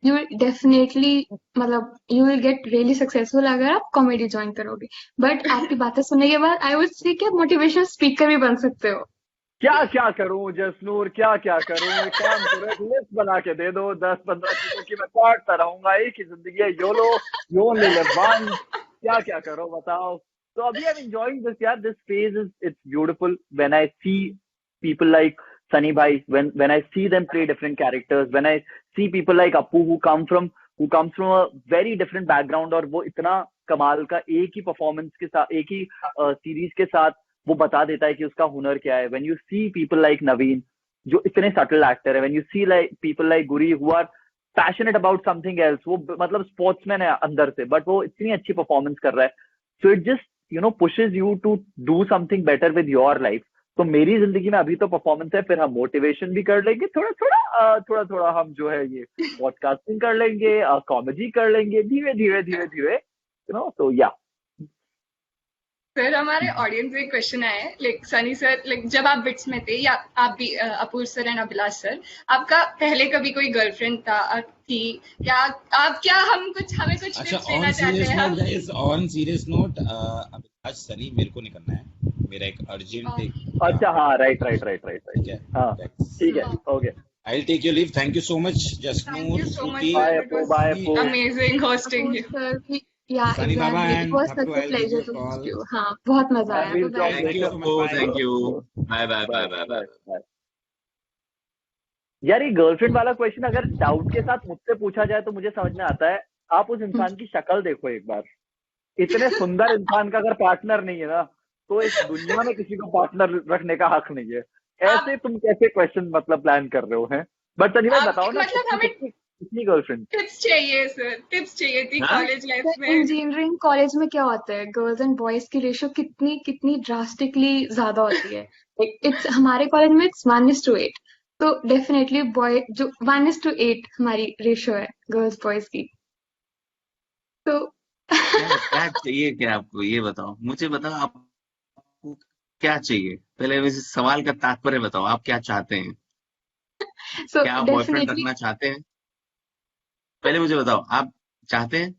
You will definitely, मतलब you will get really successful अगर आप कॉमेडी ज्वाइन करोगे। बट आपकी बातें सुनने के बाद आई वुड से कि आप मोटिवेशनल स्पीकर भी बन सकते हो। क्या करूं जसनूर, क्या करूं? एक काम करो, एक लिस्ट बना के दे दो 10-15 चीजों की, मैं काटता रहूंगा, एक ही जिंदगी है, YOLO, you only live once। क्या करो बताओ। तो अभी I'm enjoying this यार, this phase it's beautiful when I see people like Sunny Bhai, when I see them play different characters, when I see people like Appu who comes from a very different background, और वो इतना कमाल का एक ही परफॉर्मेंस के साथ, एक ही सीरीज के साथ वो बता देता है कि उसका हुनर क्या है। When you see people like Naveen, जो इतने सटल एक्टर है, when you see like people like Guri who are passionate about something else, वो मतलब स्पोर्ट्समैन है अंदर से, बट वो इतनी अच्छी परफॉर्मेंस कर रहा है, so it just pushes you to do something better with your life। तो मेरी जिंदगी में अभी तो परफॉर्मेंस है, फिर हम मोटिवेशन भी कर लेंगे थोड़ा हम जो है ये पॉडकास्टिंग कर लेंगे, कॉमेडी कर लेंगे, धीरे तो या। सर हमारे ऑडियंस में क्वेश्चन आया है, लाइक सनी सर, लाइक जब आप बिट्स में थे, या आप भी अपूर सर एंड अभिलाष सर, आपका पहले कभी कोई गर्लफ्रेंड थी क्या? हमें कुछ टिप्स देना चाहते हैं? On serious note, Abhilash Sunny मेरे को नहीं करना है, मेरा एक अर्जेंट एक। अच्छा हाँ, राइट, ठीक है, हाँ ठीक है, okay. I'll take your leave. Thank you so much, Jasnoor, Thank you so much, Shruti, sir. Bye, It Appu. was Bye, Sunny, Appu. amazing Of hosting course, you. sir. Yeah, Sunny Baba, exactly. It and was Thapru. such a I'll give you pleasure a to host call. you. हाँ, बहुत मजा And आया. we'll Bye talk bye. Thank you, later. so much. Appu. Bye. Thank you. Bye, bye, bye, Bye, bye, bye, bye. bye. यार ये गर्लफ्रेंड वाला क्वेश्चन अगर डाउट के साथ मुझसे पूछा जाए तो मुझे समझ में आता है. आप उस इंसान की शक्ल देखो एक बार. इतने सुंदर इंसान का अगर पार्टनर नहीं है ना तो इस दुनिया में किसी को पार्टनर रखने का हक नहीं है. ऐसे तुम कैसे क्वेश्चन मतलब प्लान कर रहे हो हैं? बट सनी भाई आप बताओ ना मतलब हमें कितनी गर्लफ्रेंड? टिप्स चाहिए सर, टिप्स चाहिए थी हाँ? कॉलेज लाइफ सर, में. इंजीनियरिंग कॉलेज में क्या होता है, गर्ल्स एंड बॉयज की रेशियो कितनी कितनी ड्रास्टिकली ज्यादा होती है. इट्स हमारे कॉलेज में इट्स 1:8. तो डेफिनेटली बॉय जो 1:8 हमारी रेशियो है गर्ल्स बॉयज की. तो क्या चाहिए क्या आपको, ये बताओ. मुझे बताओ आपको क्या चाहिए. पहले इस सवाल का तात्पर्य बताओ. आप क्या चाहते हैं? सो क्या आप बॉयफ्रेंड डेफिनेटली रखना चाहते हैं? पहले मुझे बताओ, आप चाहते हैं?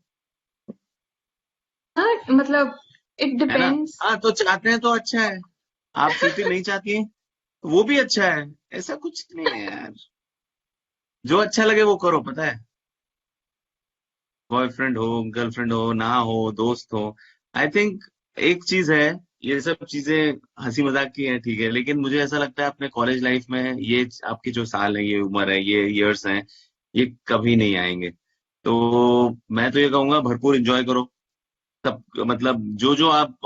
मतलब इट है ना? डिपेंड्स. हाँ, तो चाहते हैं तो अच्छा है. आप श्रुति नहीं चाहती हैं तो वो भी अच्छा है. ऐसा कुछ नहीं है यार. जो अच्छा लगे वो करो. पता है, बॉयफ्रेंड हो, गर्लफ्रेंड हो, ना हो, दोस्त हो, आई थिंक एक चीज है. ये सब चीजें हंसी मजाक की है, ठीक है, लेकिन मुझे ऐसा लगता है अपने कॉलेज लाइफ में ये आपके जो साल है, ये उम्र है, ये इयर्स हैं, ये कभी नहीं आएंगे. तो मैं तो ये कहूंगा भरपूर एंजॉय करो. सब मतलब जो जो आप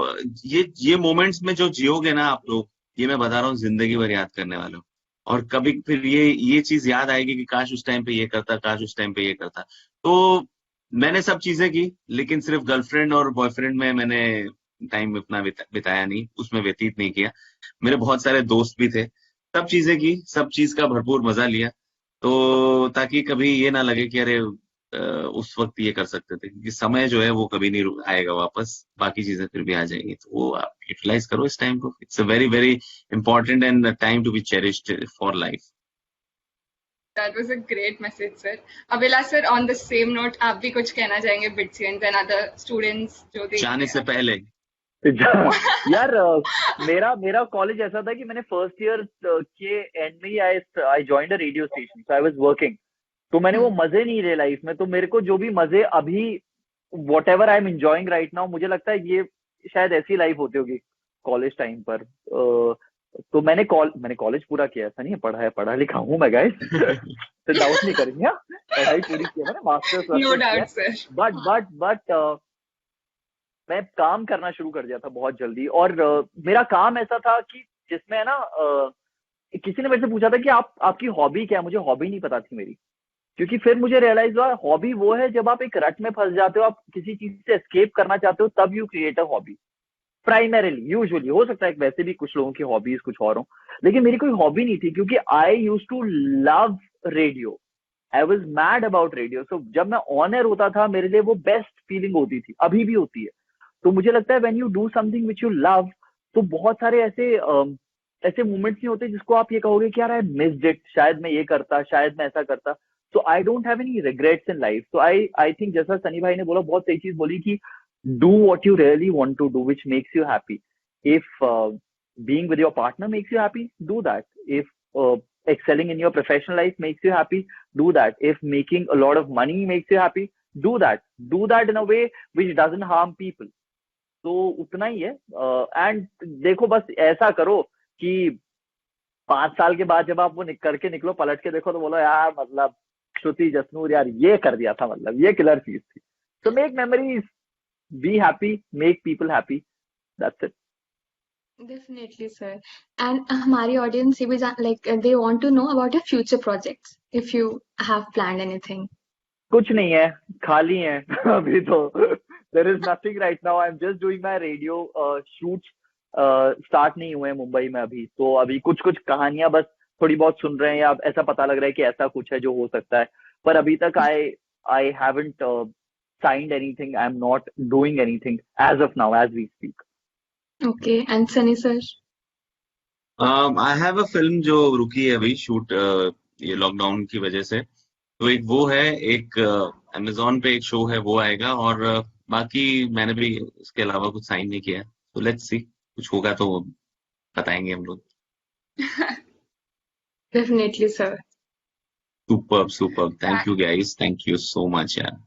ये मोमेंट्स में जो जियोगे ना आप लोग, ये मैं बता रहा हूँ जिंदगी भर याद करने वाले हो. और कभी फिर ये चीज याद आएगी कि काश उस टाइम पे ये करता, काश उस टाइम पे ये करता. तो मैंने सब चीजें की, लेकिन सिर्फ गर्लफ्रेंड और बॉयफ्रेंड में मैंने टाइम अपना बिताया नहीं, उसमें व्यतीत नहीं किया. मेरे बहुत सारे दोस्त भी थे. सब चीजें की, सब चीज का भरपूर मजा लिया. तो ताकि कभी ये ना लगे कि अरे उस वक्त ये कर सकते थे, क्योंकि समय जो है वो कभी नहीं आएगा वापस. बाकी चीजें फिर भी आ जाएंगी, तो वो आप यूटिलाइज करो इस टाइम को. It's a very very important and time to be cherished for life. That was a great message, sir. Abhilash sir, on the same note, आप भी कुछ कहना चाहेंगे Bitsians and other students जो देख जाने रहे से हैं? पहले यार मेरा कॉलेज ऐसा था कि मैंने फर्स्ट ईयर के एंड में ही I joined a radio station, so I was working. तो मैंने वो मजे नहीं लिए लाइफ में. तो मेरे को जो भी मजे अभी what ever I am enjoying right now, मुझे लगता है ये शायद ऐसी लाइफ होती होगी कॉलेज टाइम पर. तो मैंने कॉलेज पूरा किया. ऐसा नहीं है, पढ़ा लिखा हूँ मैं गाइस. तो डाउट नहीं करेंगे. हाँ, पढ़ाई पूरी की है मैंने, masters No doubt, sir. But मैं काम करना शुरू कर दिया था बहुत जल्दी. और मेरा काम ऐसा था कि जिसमें है ना, किसी ने मेरे से पूछा था कि आपकी हॉबी क्या है. मुझे हॉबी नहीं पता थी मेरी, क्योंकि फिर मुझे रियलाइज हुआ हॉबी वो है जब आप एक रट में फंस जाते हो, आप किसी चीज से एस्केप करना चाहते हो, तब you create a hobby. Primarily usually हो सकता है वैसे भी कुछ लोगों की हॉबीज कुछ और हो, लेकिन मेरी कोई हॉबी नहीं थी, क्योंकि I use to love radio. I was mad about radio. So जब मैं ऑन एयर होता था मेरे लिए वो बेस्ट फीलिंग होती थी, अभी भी होती है. तो मुझे लगता है when you do something which you love, तो बहुत सारे ऐसे मोमेंट्स नहीं होते जिसको आप ये कहोगे कि यार आई मिस्ड इट, शायद मैं ये करता, शायद मैं ऐसा करता. So I don't have any regrets in life. तो आई थिंक जैसा सनी भाई ने बोला, बहुत सही चीज बोली कि do what you really want to do, which makes you happy. If being with your partner makes you happy, do that. If excelling in your professional life makes you happy, do that. If making a lot of money makes you happy, do that. Do that in a way which doesn't harm people. तो उतना ही है. एंड देखो बस ऐसा करो कि 5 साल के बाद जब आप वो करके निकलो, पलट के देखो तो बोलो यार मतलब श्रुति जसनूर यार ये कर दिया था, मतलब ये किलर चीज थी. So make memories, be happy, make people happy. That's it. Definitely, sir. And हमारी audience ये भी like they want to know about your future projects, if you have planned anything. कुछ नहीं है, खाली है अभी तो. There is nothing right now. I'm just doing my radio shoots. Start नहीं हुए हैं मुंबई में अभी. तो अभी कुछ कहानियां बस थोड़ी बहुत सुन रहे हैं, या ऐसा पता लग रहा है कि ऐसा कुछ है जो हो सकता है, पर अभी तक I haven't signed anything. I'm not doing anything as of now, as we speak. Okay, and Sunny sir? I have a film जो रुकी है अभी शूट, ये लॉकडाउन की वजह से. तो एक वो है, एक अमेजोन पे एक शो है, वो आएगा. और बाकी मैंने भी इसके अलावा कुछ साइन नहीं किया. तो लेट्स सी, कुछ होगा तो बताएंगे हम लोग. Definitely, sir. Superb. Thank you guys. Thank you so much, यार.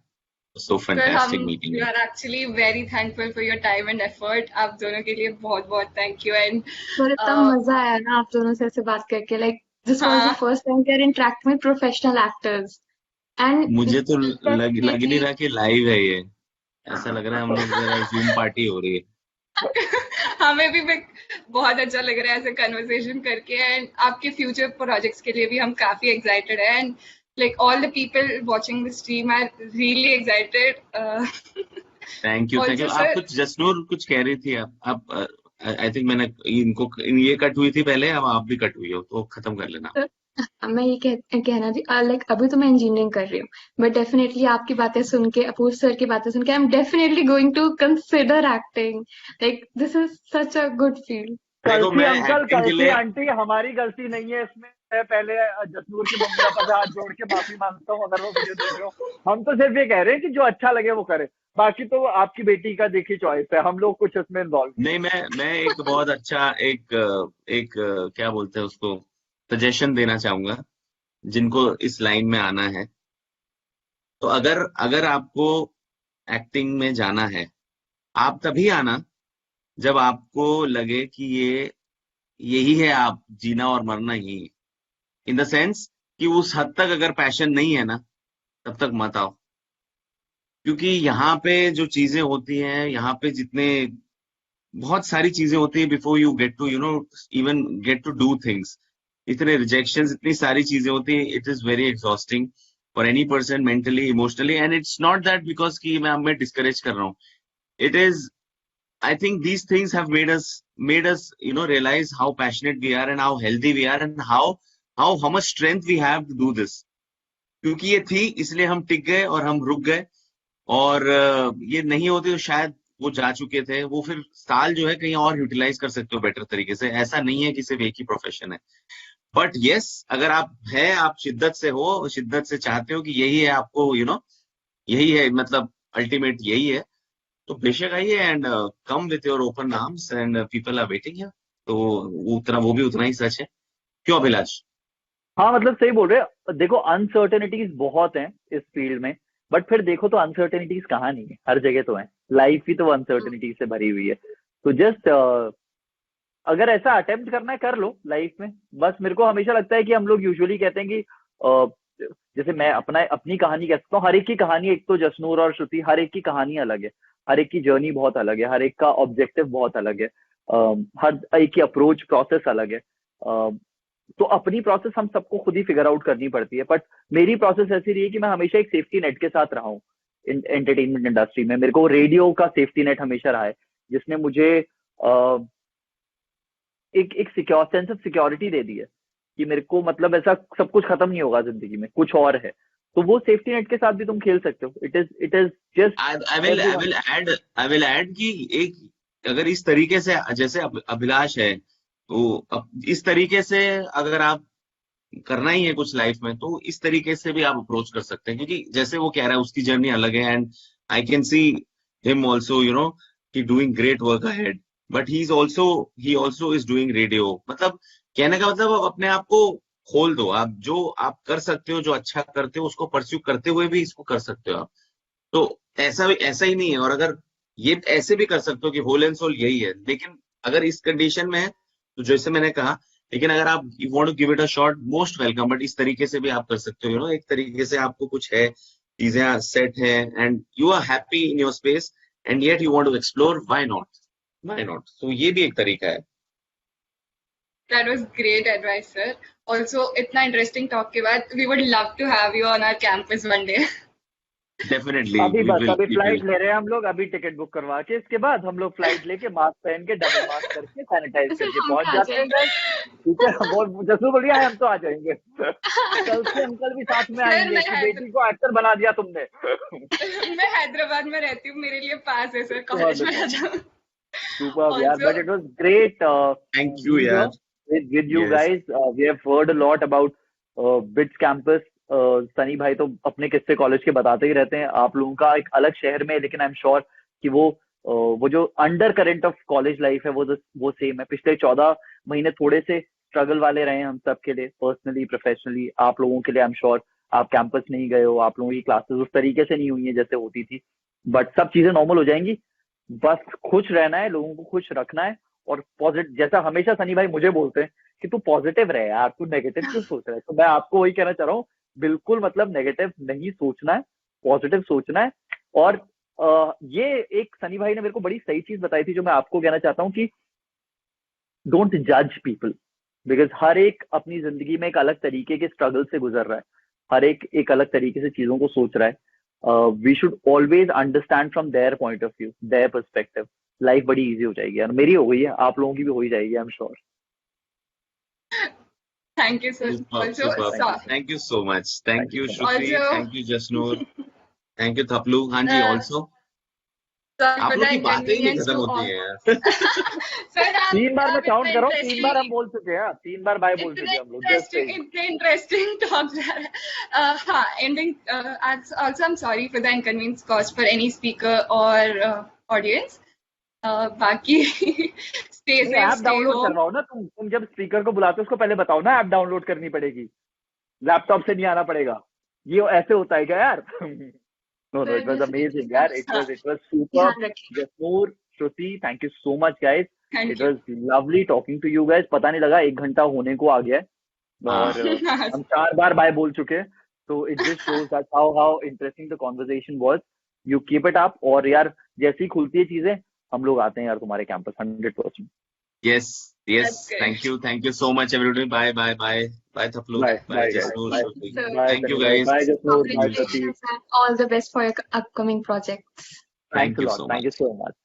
So सर fantastic हम meeting we you. Are actually very thankful for your time and effort. आप दोनों के लिए बहुत बहुत थैंक यू. एंड पर इतना मजा आया ना आप दोनों से ऐसे बात करके. लाइक दिस वाज द हाँ first time we are interacting with professional actors and मुझे तो लग ही नहीं रहा कि लाइव है ये. ऐसा लग रहा है हम लोग जरा जूम पार्टी हो रही है. हमें भी बहुत अच्छा लग रहा है ऐसे कन्वर्सेशन करके. एंड आपके फ्यूचर प्रोजेक्ट्स के लिए भी हम काफी एक्साइटेड हैं. And like all the people watching this stream are really excited. Thank you. Also, आप sir, कुछ जसनूर कुछ कह रही थी. आप आई थिंक मैंने इनको ये कट हुई थी पहले. अब आप भी कट हुई हो तो खत्म कर लेना. मैं ये कहना थी लाइक अभी तो मैं इंजीनियरिंग कर रही हूँ बट डेफिनेटली आपकी बातें सुन के अपूर सर की बातें सुन के I am definitely going to consider acting. Like this is such a good field. देखो गलती मैं अंकल एक्टिंग के गलती लिए आंटी हमारी गलती नहीं है इसमें. मैं पहले जसनूर की मम्मी पापा से हाथ जोड़ के माफी मांगता हूँ अगर वो वीडियो देख रहे हो. हम तो सिर्फ ये कह रहे हैं कि जो अच्छा लगे वो करे. बाकी तो आपकी बेटी का देखी चॉइस है. हम लोग कुछ इसमें इन्वॉल्व नहीं. मैं एक बहुत अच्छा एक क्या बोलते हैं उसको सजेशन देना चाहूंगा जिनको इस लाइन में आना है. तो अगर आपको एक्टिंग में जाना है आप तभी आना जब आपको लगे कि यही है. आप जीना और मरना ही. इन द सेंस कि उस हद तक अगर पैशन नहीं है ना तब तक मत आओ. क्योंकि यहाँ पे जो चीजें होती हैं यहाँ पे जितने बहुत सारी चीजें होती है before you get to even get to do things. इतने रिजेक्शंस इतनी सारी चीजें होती है. It is very exhausting for any person mentally emotionally. And it's not that because कि मैं डिस्करेज कर रहा हूँ. It is I think these things have made us realize how passionate we are and how healthy we are and how much strength we have to do this. क्योंकि ये थी इसलिए हम टिक गए और हम रुक गए. और ये नहीं होती तो शायद वो जा चुके थे. वो फिर साल जो है कहीं और यूटिलाइज कर सकते हो बेटर तरीके से. ऐसा नहीं है कि सिर्फ एक ही प्रोफेशन है. बट यस अगर आप शिद्दत से हो, शिद्दत से चाहते हो कि यही है आपको यही है मतलब अल्टीमेट यही है तो बेशक आइए and come with your open arms and people are waiting here. तो वो भी उतना ही सच है. क्यों अभिलाष? हाँ मतलब सही बोल रहे हैं. देखो अनसर्टेनिटीज बहुत हैं इस फील्ड में बट फिर देखो तो अनसर्टेनिटीज कहाँ नहीं है. हर जगह तो है. लाइफ ही तो अनसर्टेनिटीज से भरी हुई है. तो जस्ट अगर ऐसा अटेम्प्ट करना है कर लो लाइफ में. बस मेरे को हमेशा लगता है कि हम लोग यूजुअली कहते हैं कि जैसे मैं अपनी कहानी कह सकता हूँ. हर एक की कहानी, एक तो जसनूर और श्रुति, हर एक की कहानी अलग है. हर एक की जर्नी बहुत अलग है. हर एक का ऑब्जेक्टिव बहुत अलग है. हर एक की अप्रोच प्रोसेस अलग है. तो अपनी प्रोसेस हम सबको खुद ही फिगर आउट करनी पड़ती है. बट मेरी प्रोसेस ऐसी रही है कि मैं हमेशा एक सेफ्टी नेट के साथ रहा हूँ एंटरटेनमेंट इंडस्ट्री में. मेरे को रेडियो का सेफ्टी नेट हमेशा रहा है जिसने मुझे एक सेंस ऑफ सिक्योरिटी दे दी है कि मेरे को मतलब ऐसा सब कुछ खत्म नहीं होगा जिंदगी में, कुछ और है. तो वो सेफ्टी नेट के साथ भी तुम खेल सकते हो. It is just I will add कि एक अगर इस तरीके से जैसे अभिलाष है तो इस तरीके से अगर आप करना ही है कुछ लाइफ में तो इस तरीके से भी आप अप्रोच कर सकते हैं. क्योंकि जैसे वो कह रहा है उसकी जर्नी अलग है and I can see him also कि doing great work ahead. But he also is doing radio. मतलब कहने का मतलब आप अपने आप को खोल दो. आप जो आप कर सकते हो, जो अच्छा करते हो उसको परस्यू करते हुए भी इसको कर सकते हो आप. तो ऐसा ही नहीं है. और अगर ये ऐसे भी कर सकते हो कि होल एंड सोल यही है. लेकिन अगर इस कंडीशन में है तो जैसे मैंने कहा, लेकिन अगर आप you want to give it a shot, most welcome. But इस तरीके से भी आप कर सकते हो. एक तरीके से आपको कुछ है, चीजें सेट है and you are happy in your space and yet you want to explore. Why not. तो ये भी एक तरीका है. That was great advice, sir. Also, इतना interesting talk के बाद, we would love to have you on our campus one day. Definitely. अभी फ्लाइट ले रहे हैं हम लोग. अभी टिकट बुक करवा के इसके बाद हम लोग फ्लाइट लेके मास्क पहन के डबल मास्क करके सैनिटाइज करके पहुंच जाते हैं. ठीक है. वो जसू बढ़िया है. हम तो आ जाएंगे. कल से अंकल भी साथ में आएंगे. बेटी को एक्टर बना दिया तुमने. मैं हैदराबाद में रहती हूँ. मेरे लिए पास है सर. कॉलेज में आ जाओ. Superb, yeah, but it was great. Thank you, yeah. With you guys, we have heard a lot about BITS campus. Sunny भाई तो अपने किस्से कॉलेज के बताते ही रहते हैं. आप लोगों का एक अलग शहर में, लेकिन आई एम श्योर कि वो जो under current of college life है वो सेम है. पिछले 14 महीने थोड़े से स्ट्रगल वाले रहे हैं हम सब के लिए, पर्सनली प्रोफेशनली. आप लोगों के लिए आई एम श्योर आप कैंपस नहीं गए हो, आप लोगों की क्लासेस उस तरीके से नहीं हुई है जैसे होती थी, बट सब चीजें नॉर्मल हो जाएंगी। बस खुश रहना है, लोगों को खुश रखना है, और पॉजिटिव, जैसा हमेशा सनी भाई मुझे बोलते हैं कि तू पॉजिटिव रहे यार, तू नेगेटिव क्यों सोच रहा है, तो मैं आपको वही कहना चाह रहा हूँ, बिल्कुल मतलब नेगेटिव नहीं सोचना है, पॉजिटिव सोचना है। और ये एक सनी भाई ने मेरे को बड़ी सही चीज बताई थी जो मैं आपको कहना चाहता हूँ कि डोंट जज पीपल, बिकॉज हर एक अपनी जिंदगी में एक अलग तरीके के स्ट्रगल से गुजर रहा है, हर एक अलग तरीके से चीजों को सोच रहा है। We should always understand from their point of view, their perspective. Life बड़ी इजी हो जाएगी यार, मेरी हो गई है, आप लोगों की भी हो ही जाएगी, I am sure. Thank you, sir. Superb, Also, superb. Thank you so much. Thank you, Shruti. Also- Thank you, Jasnoor. Thank you, Thaplu. हाँ जी, also. sorry आप for लोग the की बातें ही नहीं inconvenience खत्म to होती all. है यार। Sir, आप 3 बार मैं इतना काउंट कर रहा हूँ, 3 बार हम interesting- बोल चुके हैं, 3 बार बाय बोल चुके हैं हम लोग, जस्ट इतने इंटरेस्टिंग टॉक जा रहा है। हाँ, ending also I'm sorry for the inconvenience caused for any speaker or audience. बाकी stay नहीं, safe, app stay download home. करवाओ ना, तुम जब स्पीकर को बुलाते हो उसको पहले बताओ ना ऐप डाउनलोड करनी पड़ेगी, लैपटॉप से नहीं आना पड़ेगा, ये ऐसे होता है क्या यार? नो, इट वाज अमेजिंग यार, इट वाज सुपर। ध्यान रखें। Jasnoor, Shruti, thank you so much guys, Thank it you. Was lovely talking to you guys. पता नहीं लगा 1 घंटा होने को आ गया है, और हम 4 बार बाय बोल चुके हैं, तो it just shows that how interesting the conversation was. You keep it up, और यार जैसी खुलती है चीजें हम लोग आते हैं यार तुम्हारे campus 100%। Yes, yes. That's great. Thank you so much, everybody. Bye, Thaplu. Bye, Jasnoor, Bye. Shruti. Sir. Thank you, guys. Bye, Jasnoor. Bye, Shruti. Congratulations and all the best for your upcoming projects. Thank you so Thank you much. so much.